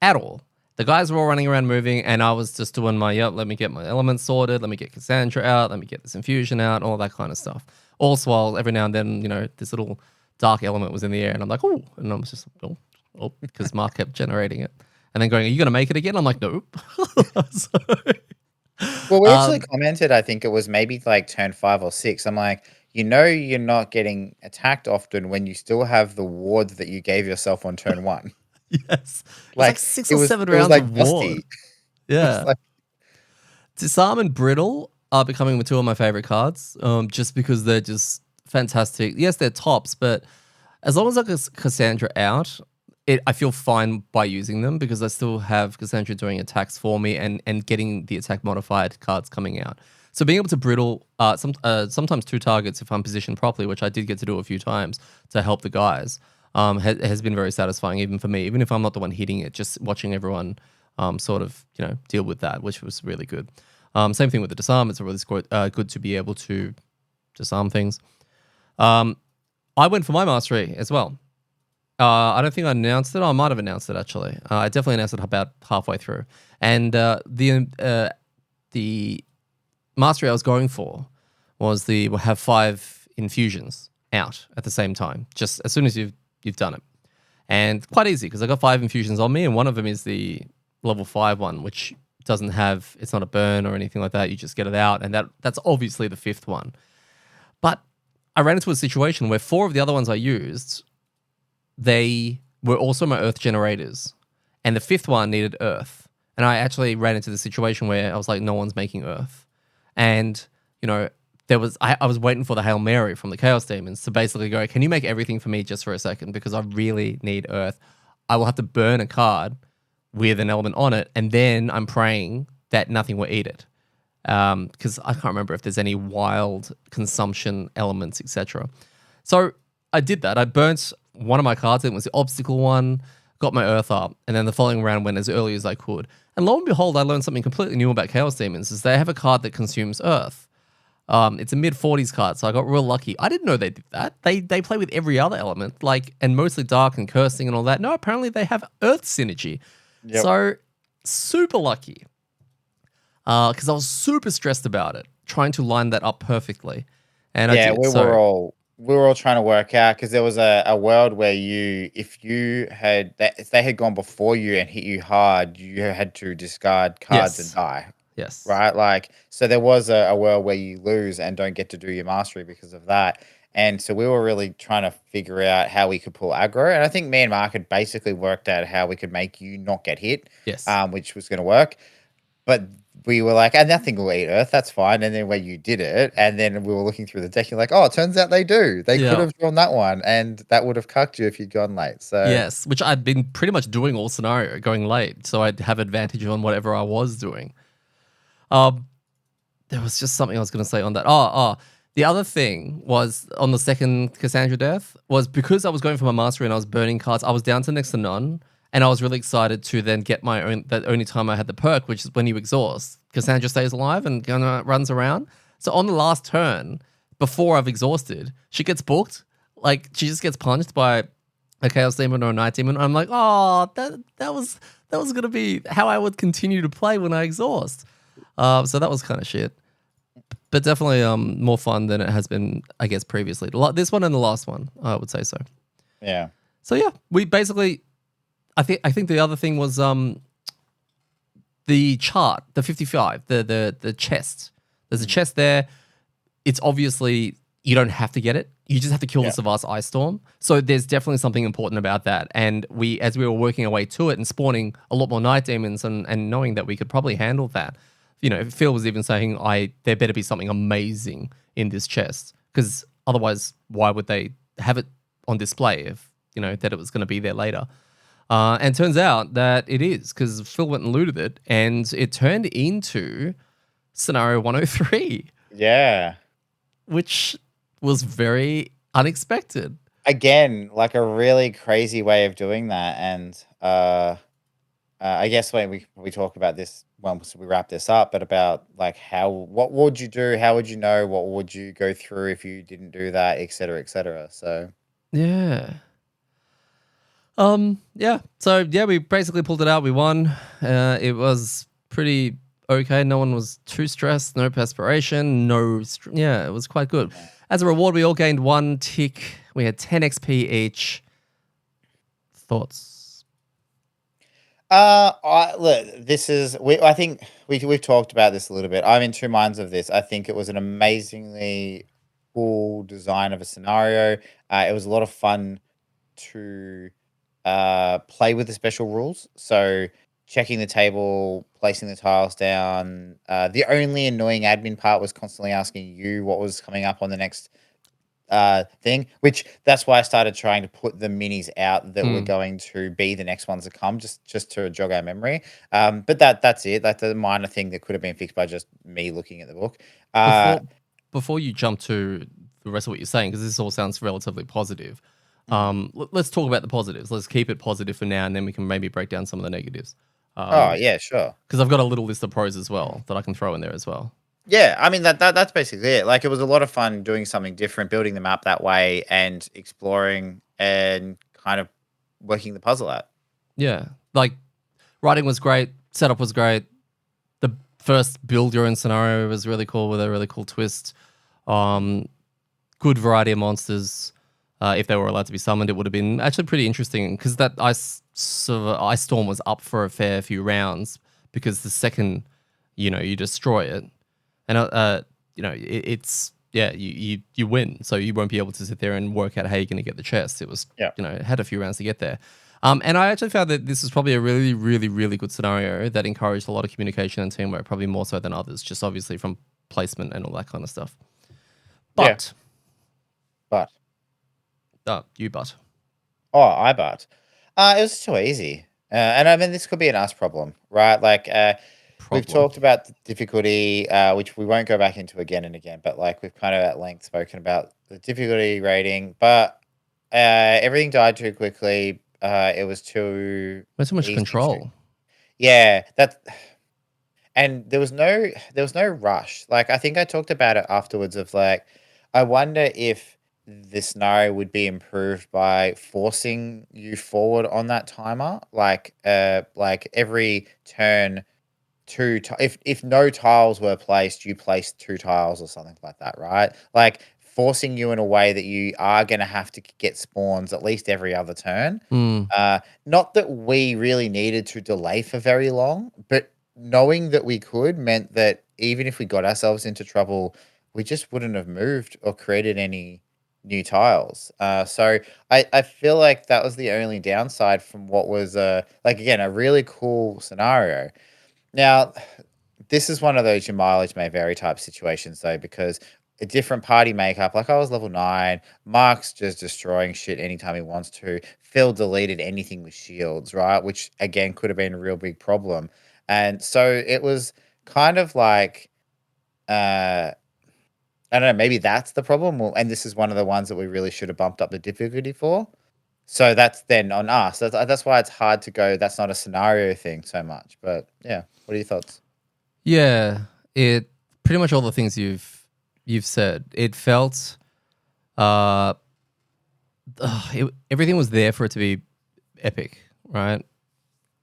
At all. The guys were all running around moving, and I was just doing let me get my elements sorted, let me get Cassandra out, let me get this infusion out, all that kind of stuff. Also, while every now and then, this little dark element was in the air, and I'm like, oh, and I was just, oh, because Mark kept generating it. And then going, are you going to make it again? I'm like, nope. Well, we actually commented, I think it was maybe like turn 5 or 6. I'm like, you're not getting attacked often when you still have the wards that you gave yourself on turn 1. Yes. It was like 6 or 7 rounds like of ward. Yeah. Disarm and Brittle are becoming 2 of my favorite cards, just because they're just fantastic. Yes, they're tops, but as long as I get Cassandra out, I feel fine by using them because I still have Cassandra doing attacks for me and getting the attack modified cards coming out. So being able to Brittle sometimes 2 targets if I'm positioned properly, which I did get to do a few times to help the guys, has been very satisfying even for me, even if I'm not the one hitting it, just watching everyone sort of, deal with that, which was really good. Same thing with the disarm. It's really good to be able to disarm things. I went for my mastery as well. I don't think I announced it. I might have announced it actually. I definitely announced it about halfway through. And the mastery I was going for was we'll have 5 infusions out at the same time, just as soon as you've done it. And quite easy because I got 5 infusions on me, and one of them is the level 5 one, which it's not a burn or anything like that. You just get it out, and that's obviously the 5th one. But I ran into a situation where 4 of the other ones I used, they were also my earth generators, and the 5th one needed earth. And I actually ran into the situation where I was like, no one's making earth. And, I was waiting for the Hail Mary from the Chaos Demons to basically go, can you make everything for me just for a second? Because I really need earth. I will have to burn a card with an element on it, and then I'm praying that nothing will eat it. Because I can't remember if there's any wild consumption elements, etc. So I did that. I burnt one of my cards. It was the obstacle one, got my earth up, and then the following round went as early as I could. And lo and behold, I learned something completely new about Chaos Demons, is they have a card that consumes earth. It's a mid-40s card, so I got real lucky. I didn't know they did that. They play with every other element, and mostly dark and cursing and all that. No, apparently they have earth synergy. Yep. So super lucky. Because I was super stressed about it, trying to line that up perfectly. And I did. we were all trying to work out, because there was a world where if they had gone before you and hit you hard, you had to discard cards and die. Yes. Right? So there was a world where you lose and don't get to do your mastery because of that. And so we were really trying to figure out how we could pull aggro. And I think me and Mark had basically worked out how we could make you not get hit. Yes. Which was going to work. But we were like, and nothing will eat earth, that's fine. And then when you did it, and then we were looking through the deck, you're like, oh, it turns out they do. They could have drawn that one, and that would have cucked you if you'd gone late. So yes, which I'd been pretty much doing all scenario, going late, so I'd have advantage on whatever I was doing. There was just something I was going to say on that. The other thing was on the second Cassandra death was because I was going for my mastery and I was burning cards. I was down to next to none, and I was really excited to then get my own. That only time I had the perk, which is when you exhaust. Cassandra stays alive and runs around. So on the last turn, before I've exhausted, she gets booked. Like she just gets punched by a Chaos Demon or a Night Demon. I'm like, oh, that was gonna be how I would continue to play when I exhaust. So that was kind of shit. But definitely more fun than it has been, I guess, previously. This one and the last one, I would say so. Yeah. So yeah, we basically, I think the other thing was the chart, the 55, the chest. There's a chest there. It's obviously you don't have to get it. You just have to kill the Savas Ice Storm. So there's definitely something important about that. And as we were working our way to it and spawning a lot more Night Demons and knowing that we could probably handle that, Phil was even saying, there better be something amazing in this chest, because otherwise, why would they have it on display if that it was going to be there later? And turns out that it is, because Phil went and looted it, and it turned into scenario 103. Yeah. Which was very unexpected. Again, like a really crazy way of doing that, and I guess when we talk about this once we wrap this up, but about like what would you do? How would you know? What would you go through if you didn't do that, et cetera, et cetera. So yeah. Yeah. So yeah, we basically pulled it out. We won. It was pretty okay. No one was too stressed. No perspiration. Yeah, it was quite good. As a reward, we all gained 1 tick. We had 10 XP each. Thoughts? Look, I think we've talked about this a little bit. I'm in two minds of this. I think it was an amazingly cool design of a scenario. It was a lot of fun to play with the special rules. So checking the table, placing the tiles down. The only annoying admin part was constantly asking you what was coming up on the next thing, which that's why I started trying to put the minis out that were going to be the next ones to come, just to jog our memory. But that's it. That's a minor thing that could have been fixed by just me looking at the book. Before you jump to the rest of what you're saying, because this all sounds relatively positive, let's talk about the positives. Let's keep it positive for now, and then we can maybe break down some of the negatives. Oh yeah, sure. Because I've got a little list of pros as well that I can throw in there as well. Yeah, I mean that's basically it. Like it was a lot of fun doing something different, building the map that way, and exploring and kind of working the puzzle out. Yeah, like writing was great, setup was great. The first build your own scenario was really cool with a really cool twist. Good variety of monsters. If they were allowed to be summoned, it would have been actually pretty interesting, because that ice storm was up for a fair few rounds, because the second you destroy it, and it's you win, so you won't be able to sit there and work out how you're going to get the chest. It was it had a few rounds to get there. And I actually found that this is probably a really, really, really good scenario that encouraged a lot of communication and teamwork, probably more so than others, just obviously from placement and all that kind of stuff. But, you but. Oh, I but. It was too easy. And I mean, this could be an us problem, right? Like, we've talked about the difficulty, which we won't go back into again and again, but like we've kind of at length spoken about the difficulty rating, but everything died too quickly. It was too There's so much control. Yeah, and there was no rush. Like I think I talked about it afterwards of like, I wonder if the scenario would be improved by forcing you forward on that timer. Like every turn, if no tiles were placed, you placed 2 tiles or something like that, right? Like forcing you in a way that you are going to have to get spawns at least every other turn. Not that we really needed to delay for very long, but knowing that we could meant that even if we got ourselves into trouble, we just wouldn't have moved or created any new tiles. So I feel like that was the only downside from what was like again a really cool scenario. Now, this is one of those your mileage may vary type situations though, because a different party makeup, like I was level 9, Mark's just destroying shit anytime he wants to. Phil deleted anything with shields, right? Which again could have been a real big problem. And so it was kind of like I don't know, maybe that's the problem. Well, and this is one of the ones that we really should have bumped up the difficulty for. So that's then on us. That's why it's hard to go. That's not a scenario thing so much. But yeah, what are your thoughts? Yeah, it pretty much all the things you've said. It felt everything was there for it to be epic, right?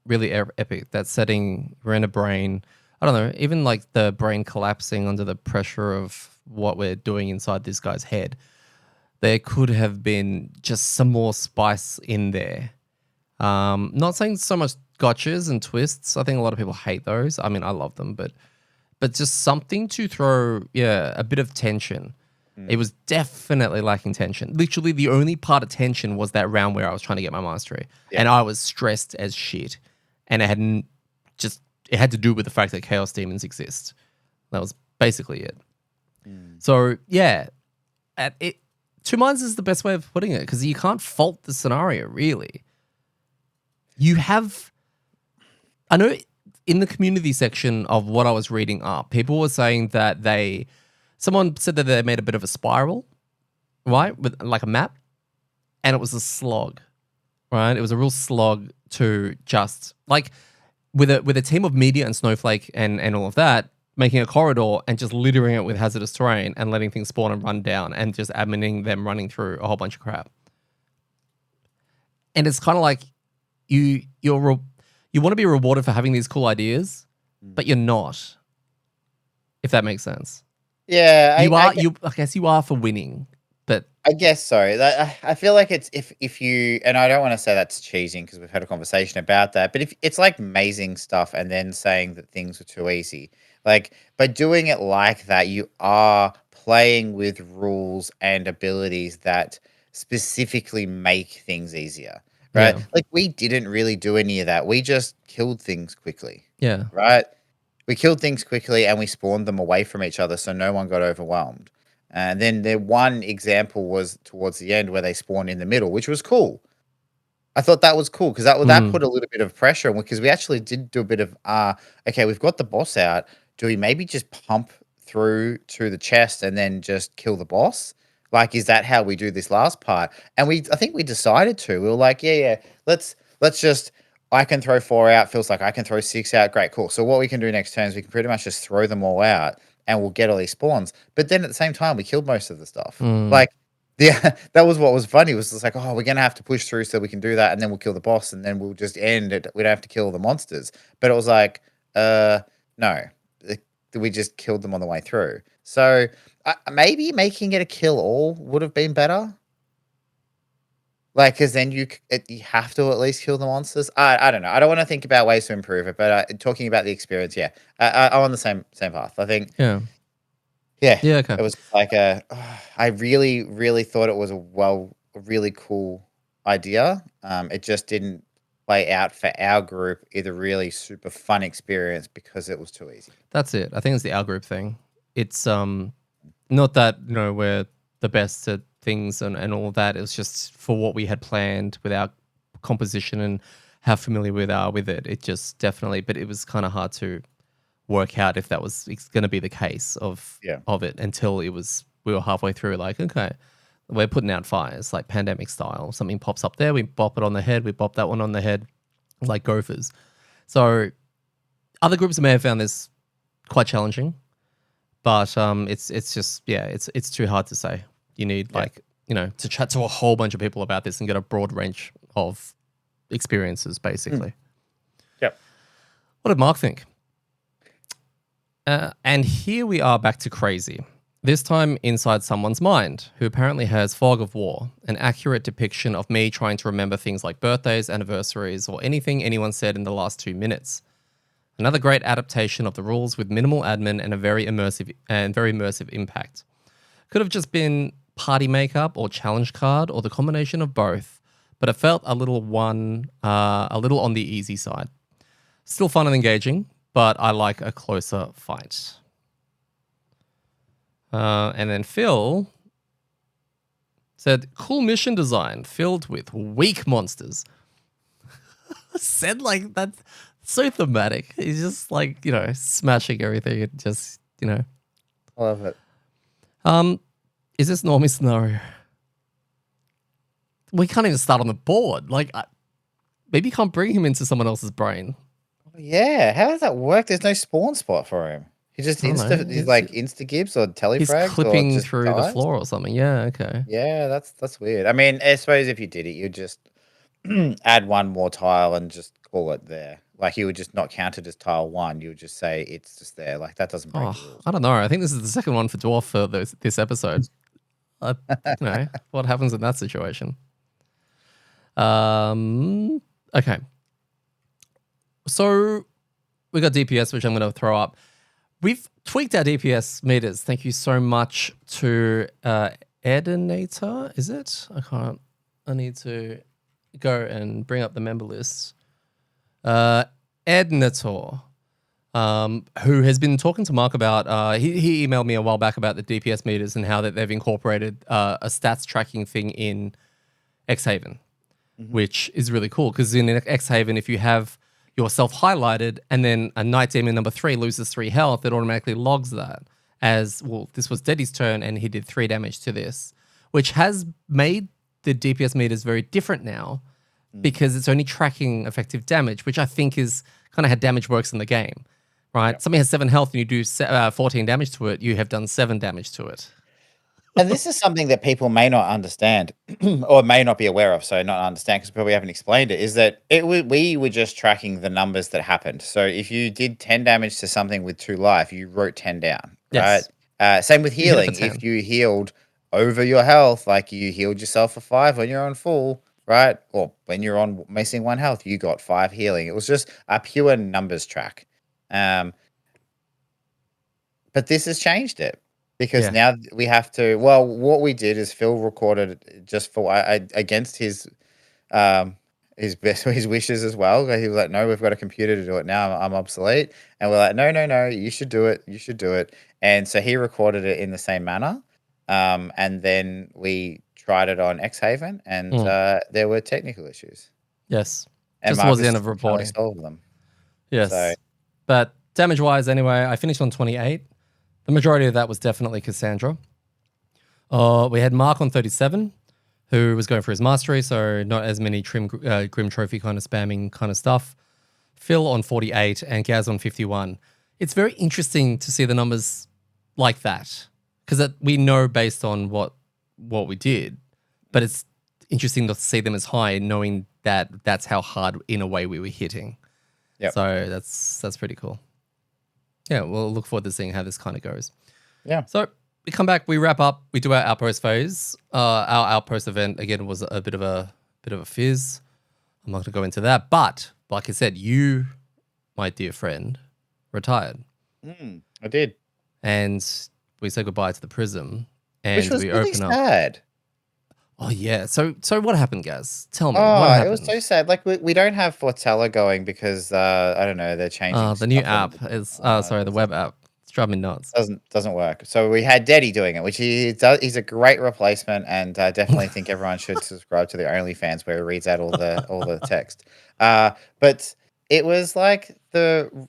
Really epic. That setting, we're in a brain. I don't know, even like the brain collapsing under the pressure of what we're doing inside this guy's head. There could have been just some more spice in there. Not saying so much gotchas and twists. I think a lot of people hate those. I mean, I love them, but just something to throw, a bit of tension. It was definitely lacking tension. Literally, the only part of tension was that round where I was trying to get my mastery, and I was stressed as shit, and it had to do with the fact that Chaos Demons exist. That was basically it. So yeah, 2 minds is the best way of putting it, because you can't fault the scenario really. I know in the community section of what I was reading up, people were saying that someone said that they made a bit of a spiral, right? With like a map, and it was a slog, right? It was a real slog to just like with a team of media and Snowflake and all of that, making a corridor and just littering it with hazardous terrain and letting things spawn and run down and just adminning them running through a whole bunch of crap. And it's kind of like you want to be rewarded for having these cool ideas, but you're not, if that makes sense. Yeah, I guess you are for winning, but I guess so. I feel like it's if you, and I don't want to say that's cheating because we've had a conversation about that, but if it's like mazing stuff and then saying that things are too easy, like by doing it like that, you are playing with rules and abilities that specifically make things easier, right? yeah, Like we didn't really do any of that. We just killed things quickly, yeah, right? We killed things quickly and we spawned them away from each other so no one got overwhelmed. And then the one example was towards the end where they spawned in the middle, which was cool. I thought that was cool because that put a little bit of pressure on, because we actually did do a bit of okay, we've got the boss out. Do we maybe just pump through to the chest and then just kill the boss? Like, is that how we do this last part? And I think we decided to. We were like, yeah, let's just. I can throw 4 out. Feels like I can throw 6 out. Great, cool. So what we can do next turn is we can pretty much just throw them all out, and we'll get all these spawns. But then at the same time, we killed most of the stuff. Like, yeah, that was what was funny. Was just like, oh, we're gonna have to push through so we can do that, and then we'll kill the boss, and then we'll just end it. We don't have to kill the monsters. But it was like, no, we just killed them on the way through. So maybe making it a kill all would have been better. Like, because then you have to at least kill the monsters. I don't know. I don't want to think about ways to improve it, but talking about the experience, yeah, I'm on the same path. I think, yeah, yeah, okay. it was like I really, really thought it was a really cool idea. It just didn't play out for our group either really super fun experience because it was too easy. That's it. I think it's the out group thing. It's not that we're the best at things and all of that. It was just for what we had planned with our composition and how familiar we are with it. It just definitely, but it was kind of hard to work out if that was going to be the case of it until we were halfway through. Like, okay, we're putting out fires like pandemic style. Something pops up there, we bop it on the head. We bop that one on the head, like gophers. So other groups may have found this quite challenging, but it's just it's too hard to say. You need to chat to a whole bunch of people about this and get a broad range of experiences, basically. Yep. What did Mark think? And here we are back to crazy. This time inside someone's mind, who apparently has fog of war, an accurate depiction of me trying to remember things like birthdays, anniversaries, or anything anyone said in the last 2 minutes. Another great adaptation of the rules with minimal admin and a very immersive impact. Could have just been party makeup or challenge card or the combination of both, but it felt a little on the easy side. Still fun and engaging, but I like a closer fight. And then Phil said, cool mission design filled with weak monsters. Said like that, so thematic. He's just like, smashing everything and just, I love it. Is this normie scenario? We can't even start on the board. Like, maybe you can't bring him into someone else's brain. Yeah, how does that work? There's no spawn spot for him. He just I don't know. he's like insta gibbs or He's telefrags or clipping just through the dies. floor or something. Yeah, okay. Yeah, that's weird. I mean, I suppose if you did it, you'd just add one more tile and just call it there. Like you would just not count it as tile one. You would just say it's just there. Like that doesn't break the Oh, rules. I don't know. I think this is the second one for Dwarf for this episode. You know, what happens in that situation? Okay. So we got DPS, which I'm going to throw up. We've tweaked our DPS meters. Thank you so much to Edinator. Is it? I need to go and bring up the member list. Edinator, who has been talking to Mark about, he emailed me a while back about the DPS meters and how that they've incorporated a stats tracking thing in Xhaven, which is really cool because in Xhaven, if you have yourself highlighted and then a Night Demon number 3 loses 3 health, it automatically logs that as, well, this was Deddy's turn and he did 3 damage to this, which has made the DPS meters very different now because it's only tracking effective damage, which I think is kind of how damage works in the game, right? Yep. Somebody has 7 health and you do 14 damage to it, you have done 7 damage to it. And this is something that people may not understand or may not be aware of. So not understand because probably haven't explained it, is that we were just tracking the numbers that happened. So if you did 10 damage to something with 2 life, you wrote 10 down, right? Yes. Same with healing. If you healed over your health, like you healed yourself for 5 when you're on full, right? Or when you're on missing 1 health, you got 5 healing. It was just a pure numbers track. But this has changed it. Because now we have to. Well, what we did is Phil recorded just for against his wishes as well. He was like, "No, we've got a computer to do it now. I'm obsolete." And we're like, "No, you should do it. You should do it." And so he recorded it in the same manner. And then we tried it on Xhaven, and there were technical issues. Yes, and just towards the end of reporting, solved them. Yes, so. But damage-wise, anyway, I finished on 28. The majority of that was definitely Cassandra. We had Mark on 37, who was going for his mastery, so not as many Grim Trophy kind of spamming kind of stuff. Phil on 48 and Gaz on 51. It's very interesting to see the numbers like that because we know based on what we did, but it's interesting to see them as high knowing that that's how hard in a way we were hitting. Yep. So that's pretty cool. Yeah, we'll look forward to seeing how this kind of goes. Yeah. So we come back, we wrap up, we do our Outpost phase. Our Outpost event, again, was a bit of a fizz. I'm not going to go into that. But, like I said, you, my dear friend, retired. I did. And we said goodbye to the Prism. And which was we really sad. Oh, yeah. So what happened, Gaz? Tell me. Oh, what happened? It was so sad. Like, we don't have Fortella going because, I don't know, they're changing the new app is, the web app. It's driving me nuts. Doesn't work. So we had Deddy doing it, which he's a great replacement, and I definitely think everyone should subscribe to the OnlyFans where he reads out all the text. But it was like the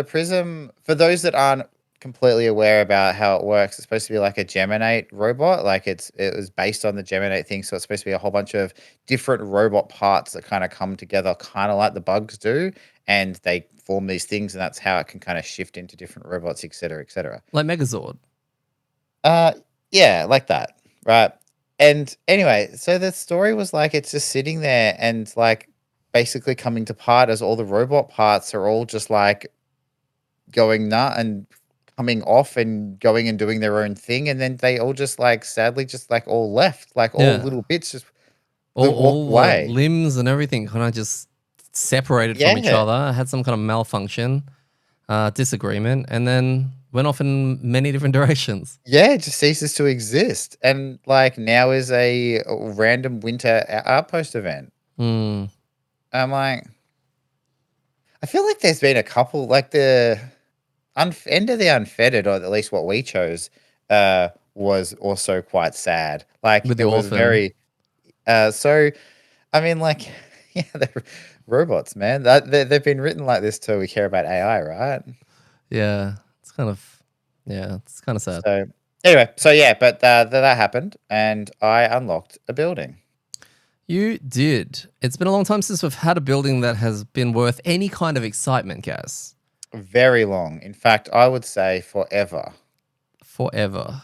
Prism, for those that aren't completely aware about how it works, it's supposed to be like a Geminate robot. Like it was based on the Geminate thing, so it's supposed to be a whole bunch of different robot parts that kind of come together, kind of like the bugs do, and they form these things, and that's how it can kind of shift into different robots, etc., etc. Like Megazord. Yeah, like that, right? And anyway, so the story was like it's just sitting there and like basically coming to part as all the robot parts are all just like going nut and coming off and going and doing their own thing, and then they all just like sadly just like all left, like all little bits just all away. Limbs and everything kind of just separated from each other, had some kind of malfunction, disagreement, and then went off in many different directions. Yeah, it just ceases to exist, and like now is a random winter Outpost event. I'm like, I feel like there's been a couple, like the end of the Unfettered, or at least what we chose, was also quite sad. Like with it was orphan. very. So, I mean, like, yeah, they're robots, man. They've been written like this too. We care about AI, right? Yeah, it's kind of sad. So Anyway, so yeah, but that happened, and I unlocked a building. You did. It's been a long time since we've had a building that has been worth any kind of excitement, Gaz. Very long. In fact, I would say forever. Forever.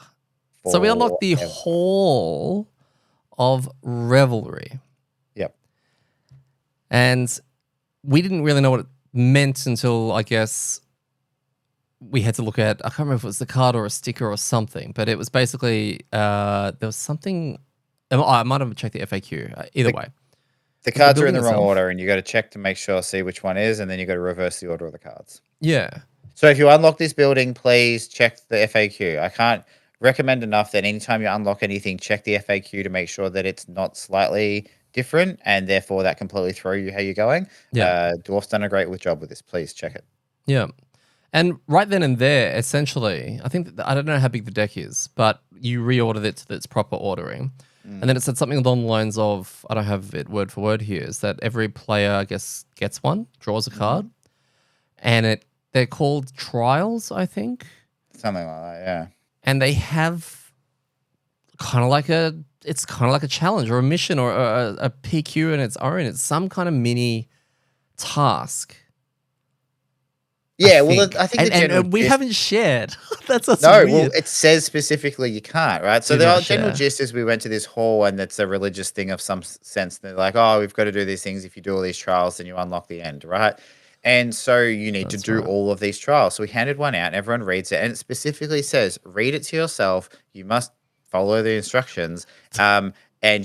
So we unlocked the Forever. Hall of Revelry. Yep. And we didn't really know what it meant until, I guess, we had to look at, I can't remember if it was the card or a sticker or something, but it was basically, there was something, I might have checked the FAQ, either way. The cards are in the wrong order, and you got to check to make sure, see which one is, and then you got to reverse the order of the cards. Yeah. So if you unlock this building, please check the FAQ. I can't recommend enough that anytime you unlock anything, check the FAQ to make sure that it's not slightly different, and therefore that completely throw you how you're going. Yeah. Dwarf's done a great job with this. Please check it. Yeah. And right then and there, essentially, I think I don't know how big the deck is, but you reordered it to its proper ordering. And then it said something along the lines of, I don't have it word for word here, is that every player, I guess, gets one, draws a card, and they're called trials, I think. Something like that, yeah. And they have kind of like a challenge or a mission or a PQ in its own. It's some kind of mini task. Yeah, I think and we haven't shared. That's what's no. weird. Well, it says specifically you can't, right? So the general gist is we went to this hall, and it's a religious thing of some sense. They're like, oh, we've got to do these things. If you do all these trials, then you unlock the end, right? And so you need to do all of these trials. So we handed one out, and everyone reads it, and it specifically says, read it to yourself. You must follow the instructions, and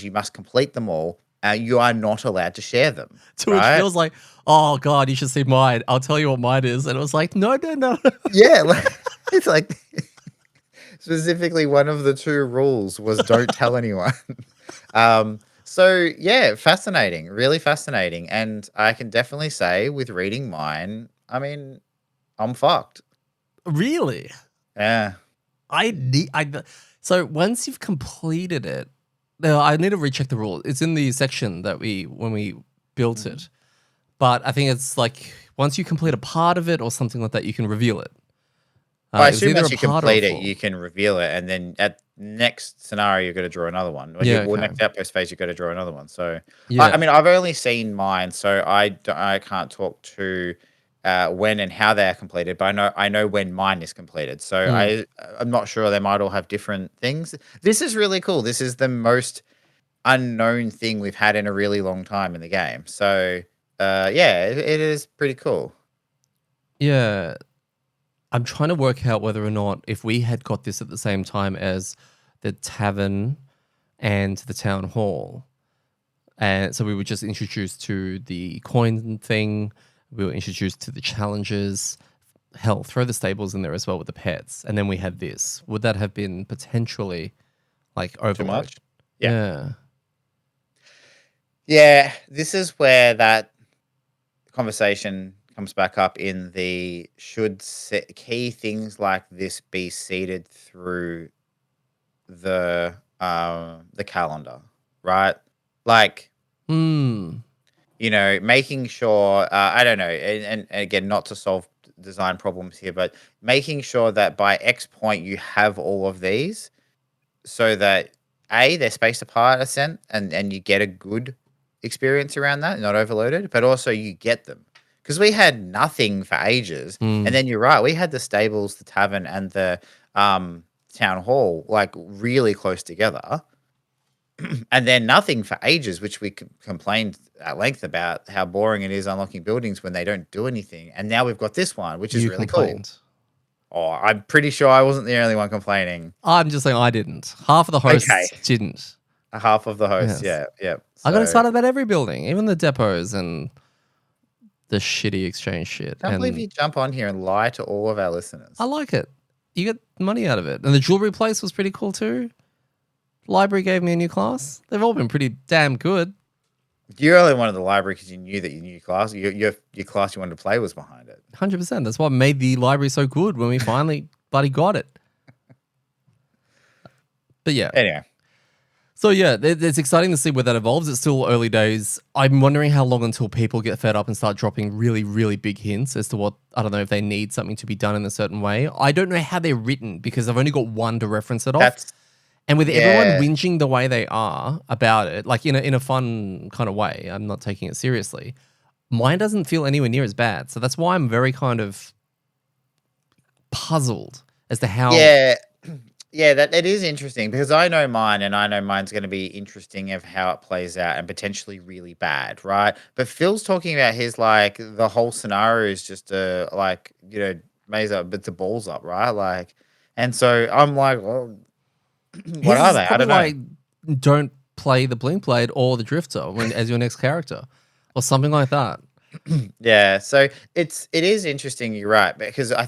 you must complete them all. You are not allowed to share them. To which feels like, oh God, you should see mine. I'll tell you what mine is. And it was like, no. Yeah, it's like specifically one of the two rules was don't tell anyone. So yeah, fascinating, really fascinating. And I can definitely say with reading mine, I mean, I'm fucked. Really? Yeah. So once you've completed it, now I need to recheck the rule. It's in the section that when we built it. But I think it's like once you complete a part of it or something like that, you can reveal it. I assume once you complete it, you can reveal it, and then at next scenario, you're going to draw another one. Next outpost phase, you've got to draw another one. So, I mean, I've only seen mine, so I can't talk to when and how they are completed, but I know when mine is completed. So I'm not sure. They might all have different things. This is really cool. This is the most unknown thing we've had in a really long time in the game. So, yeah, it is pretty cool. Yeah. I'm trying to work out whether or not if we had got this at the same time as the tavern and the town hall. And so we were just introduced to the coin thing. We were introduced to the challenges. Hell, throw the stables in there as well with the pets. And then we had this. Would that have been potentially like overload? Too much? Yeah. Yeah, this is where that conversation comes back up in the key things like this be seeded through the calendar, right? Like, you know, making sure I don't know, and again, not to solve design problems here, but making sure that by X point you have all of these, so that they're spaced apart and you get a good experience around that, not overloaded, but also you get them. Because we had nothing for ages. And then you're right, we had the stables, the tavern, and the town hall like really close together. And then nothing for ages, which we complained at length about how boring it is unlocking buildings when they don't do anything. And now we've got this one, which is really cool. Oh, I'm pretty sure I wasn't the only one complaining. I'm just saying I didn't. Half of the hosts didn't. Half of the hosts, yeah. So, I got excited about every building, even the depots and the shitty exchange shit. I can't believe you jump on here and lie to all of our listeners. I like it. You get money out of it. And the jewelry place was pretty cool too. Library gave me a new class. They've all been pretty damn good. You only wanted the library because you knew that your new class, your class you wanted to play was behind it. 100%. That's what made the library so good when we finally bloody got it. But yeah. Anyway. So yeah, it's exciting to see where that evolves. It's still early days. I'm wondering how long until people get fed up and start dropping really, really big hints as to what, I don't know, if they need something to be done in a certain way. I don't know how they're written because I've only got one to reference it off. That's And with everyone yeah. whinging the way they are about it, like in a fun kind of way, I'm not taking it seriously. Mine doesn't feel anywhere near as bad. So that's why I'm very kind of puzzled as to how. Yeah. Yeah, that it is interesting because I know mine and I know mine's going to be interesting of how it plays out and potentially really bad, right? But Phil's talking about his like the whole scenario is just like, maze up, but the balls up, right? Like, and so I'm like, well, what His are is they? I probably don't know. like don't play the Blink Blade or the Drifter as your next character, or something like that. Yeah, so it is interesting, you're right, because I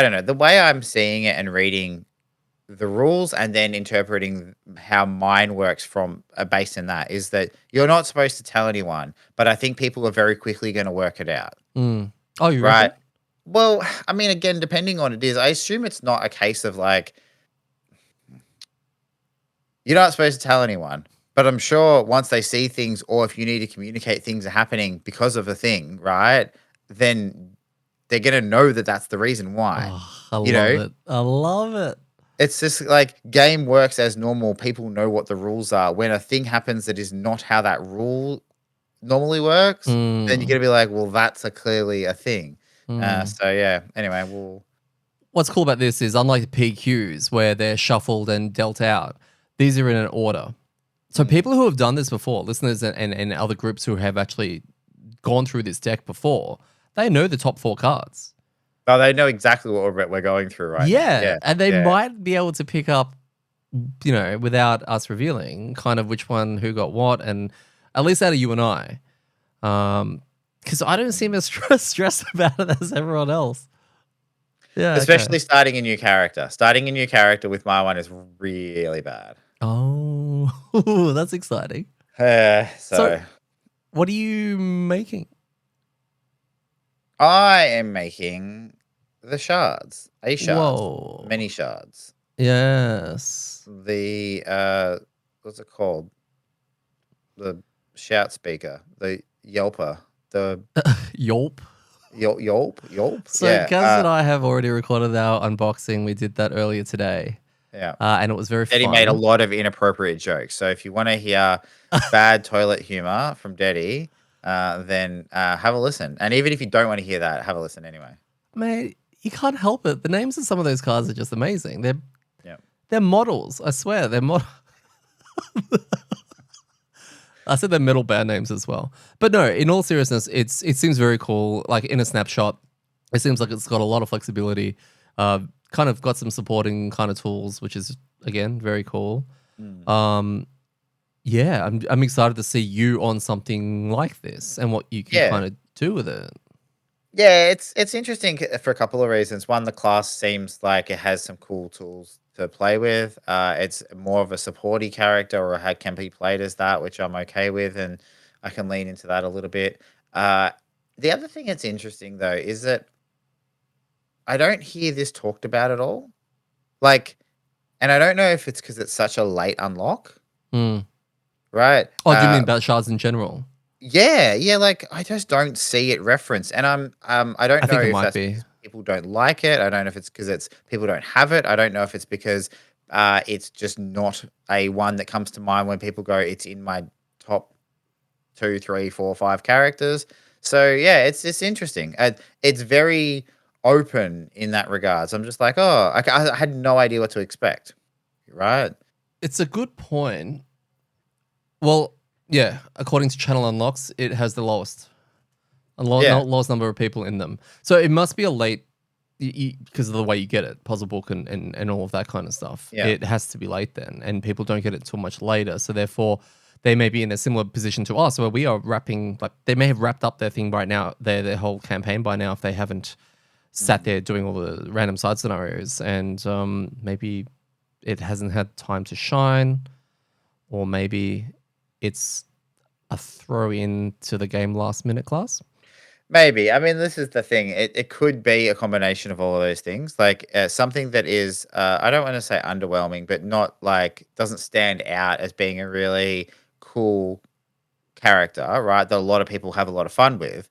don't know, the way I'm seeing it and reading the rules and then interpreting how mine works from based in that is that you're not supposed to tell anyone, but I think people are very quickly going to work it out, Mm. Oh, you right? reckon? Well, I mean, again, depending on it is, I assume it's not a case of like you're not supposed to tell anyone, but I'm sure once they see things or if you need to communicate things are happening because of a thing, right? Then they're going to know that that's the reason why. Oh, I You love know, it. I love it. it's just like game works as normal. People know what the rules are. When a thing happens that is not how that rule normally works, then you're Mm. gonna be like, well, that's clearly a thing. Mm. So yeah. Anyway, we'll What's cool about this is unlike the PQs where they're shuffled and dealt out, these are in an order. So mm. people who have done this before, listeners and other groups who have actually gone through this deck before, they know the top 4 cards. Oh, they know exactly what we're going through right now. Yeah, Yeah, and they yeah. might be able to pick up, without us revealing, kind of which one who got what, and at least out of you and I, because I don't seem as stressed about it as everyone else. Yeah. Okay. Especially starting a new character. Starting a new character with my one is really bad. Oh, that's exciting. So, So what are you making? I am making the shards, a shard, Whoa. many shards. Yes. The what's it called? The shout speaker, the yelper, the Yelp. yelp. So, Yeah, Gaz and I have already recorded our unboxing. We did that earlier today, yeah. and it was very Daddy made a fun. lot of inappropriate jokes. So if you want to hear bad toilet humor from Daddy, then have a listen. And even if you don't want to hear that, have a listen anyway. Mate, you can't help it. The names of some of those cards are just amazing. Yeah. They're models. I swear, they're models. I said they're metal band names as well. But no, in all seriousness, it seems very cool. Like in a snapshot, it seems like it's got a lot of flexibility. Kind of got some supporting kind of tools, which is again very cool. Mm. Yeah, I'm excited to see you on something like this and what you can Yeah. kind of do with it. Yeah, it's interesting for a couple of reasons. One, the class seems like it has some cool tools to play with. It's more of a supporty character, or can be played as that, which I'm okay with, and I can lean into that a little bit. Uh, the other thing that's interesting though is that I don't hear this talked about at all. Like, and I don't know if it's because it's such a late unlock, Mm. right? Oh, do you mean about shards in general? Yeah, yeah, like, I just don't see it referenced, and I don't I know think it if might that's be. because people don't like it, I don't know if it's because it's people don't have it, I don't know if it's because, it's just not a one that comes to mind when people go, "It's in my top 2, 3, 4, 5 characters." So, yeah, it's interesting, it's very open in that regards. I'm just like, "Oh, I had no idea what to expect." Right? It's a good point. Well, yeah, according to channel unlocks, it has the lowest. Yeah. Lowest number of people in them. So it must be a late, because of the way you get it, puzzle book and all of that kind of stuff. Yeah. It has to be late then, and people don't get it until much later. So therefore, they may be in a similar position to us, where we are wrapping, like they may have wrapped up their thing right now, their whole campaign by now, if they haven't sat Mhm. there doing all the random side scenarios, and maybe it hasn't had time to shine, or maybe it's a throw in to the game last minute class. Maybe. I mean, this is the thing. It could be a combination of all of those things. Like something that is, I don't want to say underwhelming, but not like doesn't stand out as being a really cool character, right? That a lot of people have a lot of fun with,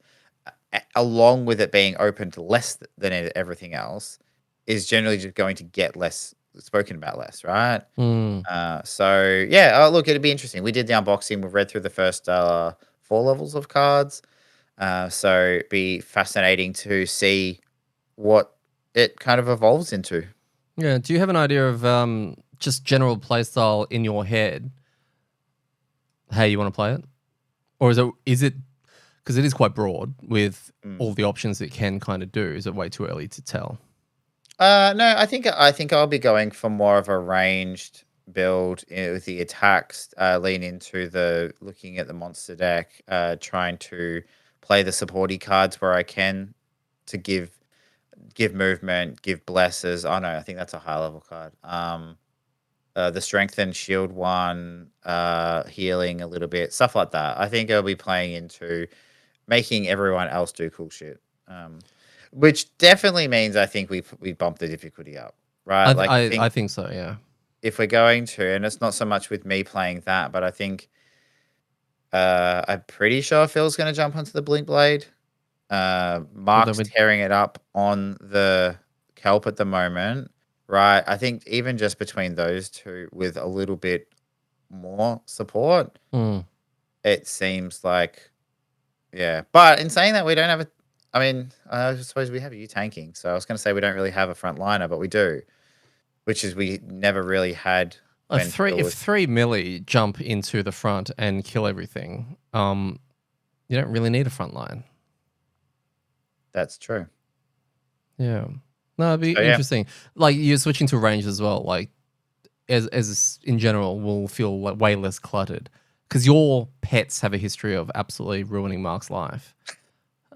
along with it being open to less than everything else, is generally just going to get less spoken about less, right? Mm. So yeah, look, it'd be interesting. We did the unboxing. We've read through the first 4 levels of cards. So it'd be fascinating to see what it kind of evolves into. Yeah. Do you have an idea of just general playstyle in your head? How you want to play it, or is it because it is quite broad with Mm. all the options it can kind of do? Is it way too early to tell? No, I think I'll be going for more of a ranged build with the attacks. Lean into the looking at the monster deck, trying to play the supporty cards where I can to give movement, give blesses. Oh no, I think that's a high level card. The strength and shield one, healing a little bit, stuff like that. I think I'll be playing into making everyone else do cool shit. Which definitely means I think we bump the difficulty up, right? Like I think so. Yeah. if we're going to, and it's not so much with me playing that, but I think I'm pretty sure Phil's going to jump onto the Blink Blade. Well, then Mark's we tearing it up on the kelp at the moment, right? I think even just between those two, with a little bit more support, mm. it seems like, yeah. But in saying that, we don't have a. I mean, I suppose we have you tanking. So I was going to say we don't really have a front liner, but we do, which is we never really had when Phil If was. 3 melee jump into the front and kill everything, you don't really need a front line. That's true. Yeah. No, it'd be So yeah, interesting. Like you're switching to range as well. Like as in general, will feel like way less cluttered because your pets have a history of absolutely ruining Mark's life.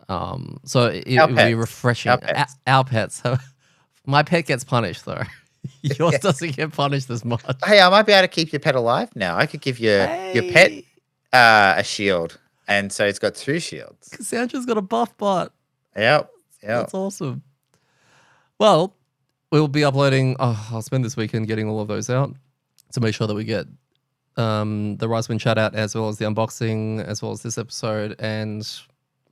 So our it would be pets, our refreshing. pets. Our pets. My pet gets punished though. Yours Yeah. doesn't get punished as much. Hey, I might be able to keep your pet alive now. I could give your pet Hey, a shield, and so it's got 2 shields. Cassandra's got a buff bot. Yep, yep. That's awesome. Well, we'll be uploading. Oh, I'll spend this weekend getting all of those out to make sure that we get the Ricewind chat out as well as the unboxing as well as this episode. And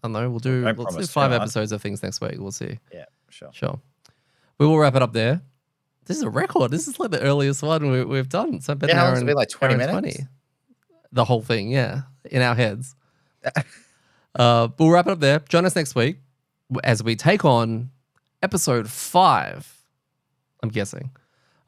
I don't know, Don't let's do promise 5 too much. episodes of things next week. We'll see. Yeah, sure. Sure. We will wrap it up there. This is a record. This is like the earliest one we've done. So Yeah, how long's it been? Like 20 hour and minutes? 20. The whole thing, yeah, in our heads. We'll wrap it up there. Join us next week as we take on episode 5, I'm guessing,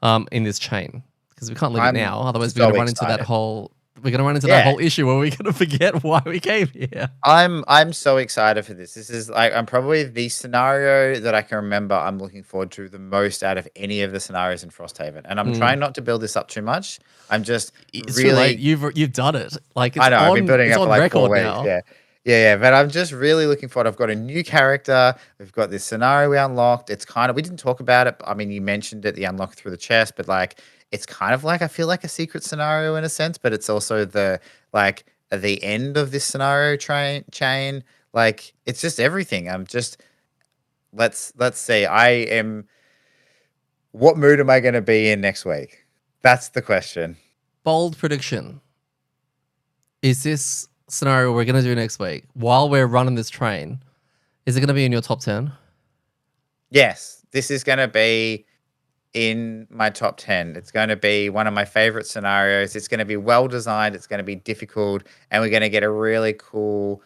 in this chain. Because we can't leave it now. Otherwise, we're so going to run into that excited. whole... We're going to run into Yeah. that whole issue where we're going to forget why we came here. I'm so excited for this. This is like I'm probably the scenario that I can remember I'm looking forward to the most out of any of the scenarios in Frosthaven. And I'm trying not to build this up too much. I'm just It's really too late. You've done it. Like it's I know, I've been building it's up for on like record 4 weeks. now. Yeah. Yeah, but I'm just really looking forward. I've got a new character. We've got this scenario we unlocked. It's kind of we didn't talk about it. I mean, you mentioned it, the unlock through the chest, but like it's kind of like I feel like a secret scenario in a sense, but it's also the like the end of this scenario chain. Like it's just everything. I'm just let's see. I am what mood am I going to be in next week? That's the question. Bold prediction. Is this scenario we're going to do next week while we're running this train, is it going to be in your top 10? Yes, this is going to be in my top 10. It's going to be one of my favorite scenarios. It's going to be well designed. It's going to be difficult. And we're going to get a really cool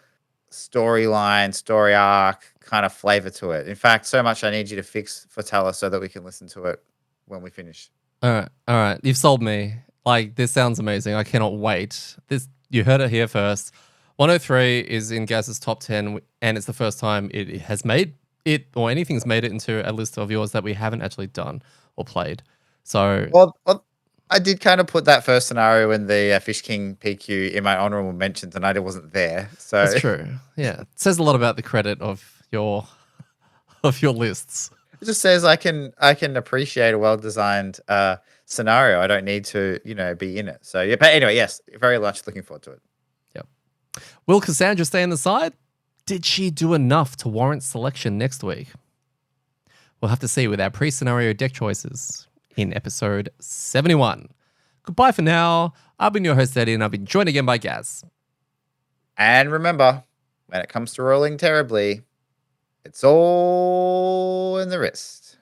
storyline, story arc kind of flavor to it. In fact, so much I need you to fix Fatala so that we can listen to it when we finish. All right. You've sold me. Like, this sounds amazing. I cannot wait. You heard it here first. 103 is in Gaz's top 10, and it's the first time it has made it, or anything's made it into a list of yours that we haven't actually done or played. So, Well, I did kind of put that first scenario in the Fish King PQ in my honorable mentions, and I wasn't there. So that's true. Yeah, it says a lot about the credit of your lists. it just says I can appreciate a well designed scenario. I don't need to be in it. So yeah, but anyway, yes, very much looking forward to it. Yep. Will Cassandra stay on the side? did she do enough to warrant selection next week? We'll have to see with our pre-scenario deck choices in episode 71. Goodbye for now. I've been your host, Eddie, and I've been joined again by Gaz. And remember, when it comes to rolling terribly, it's all in the wrist.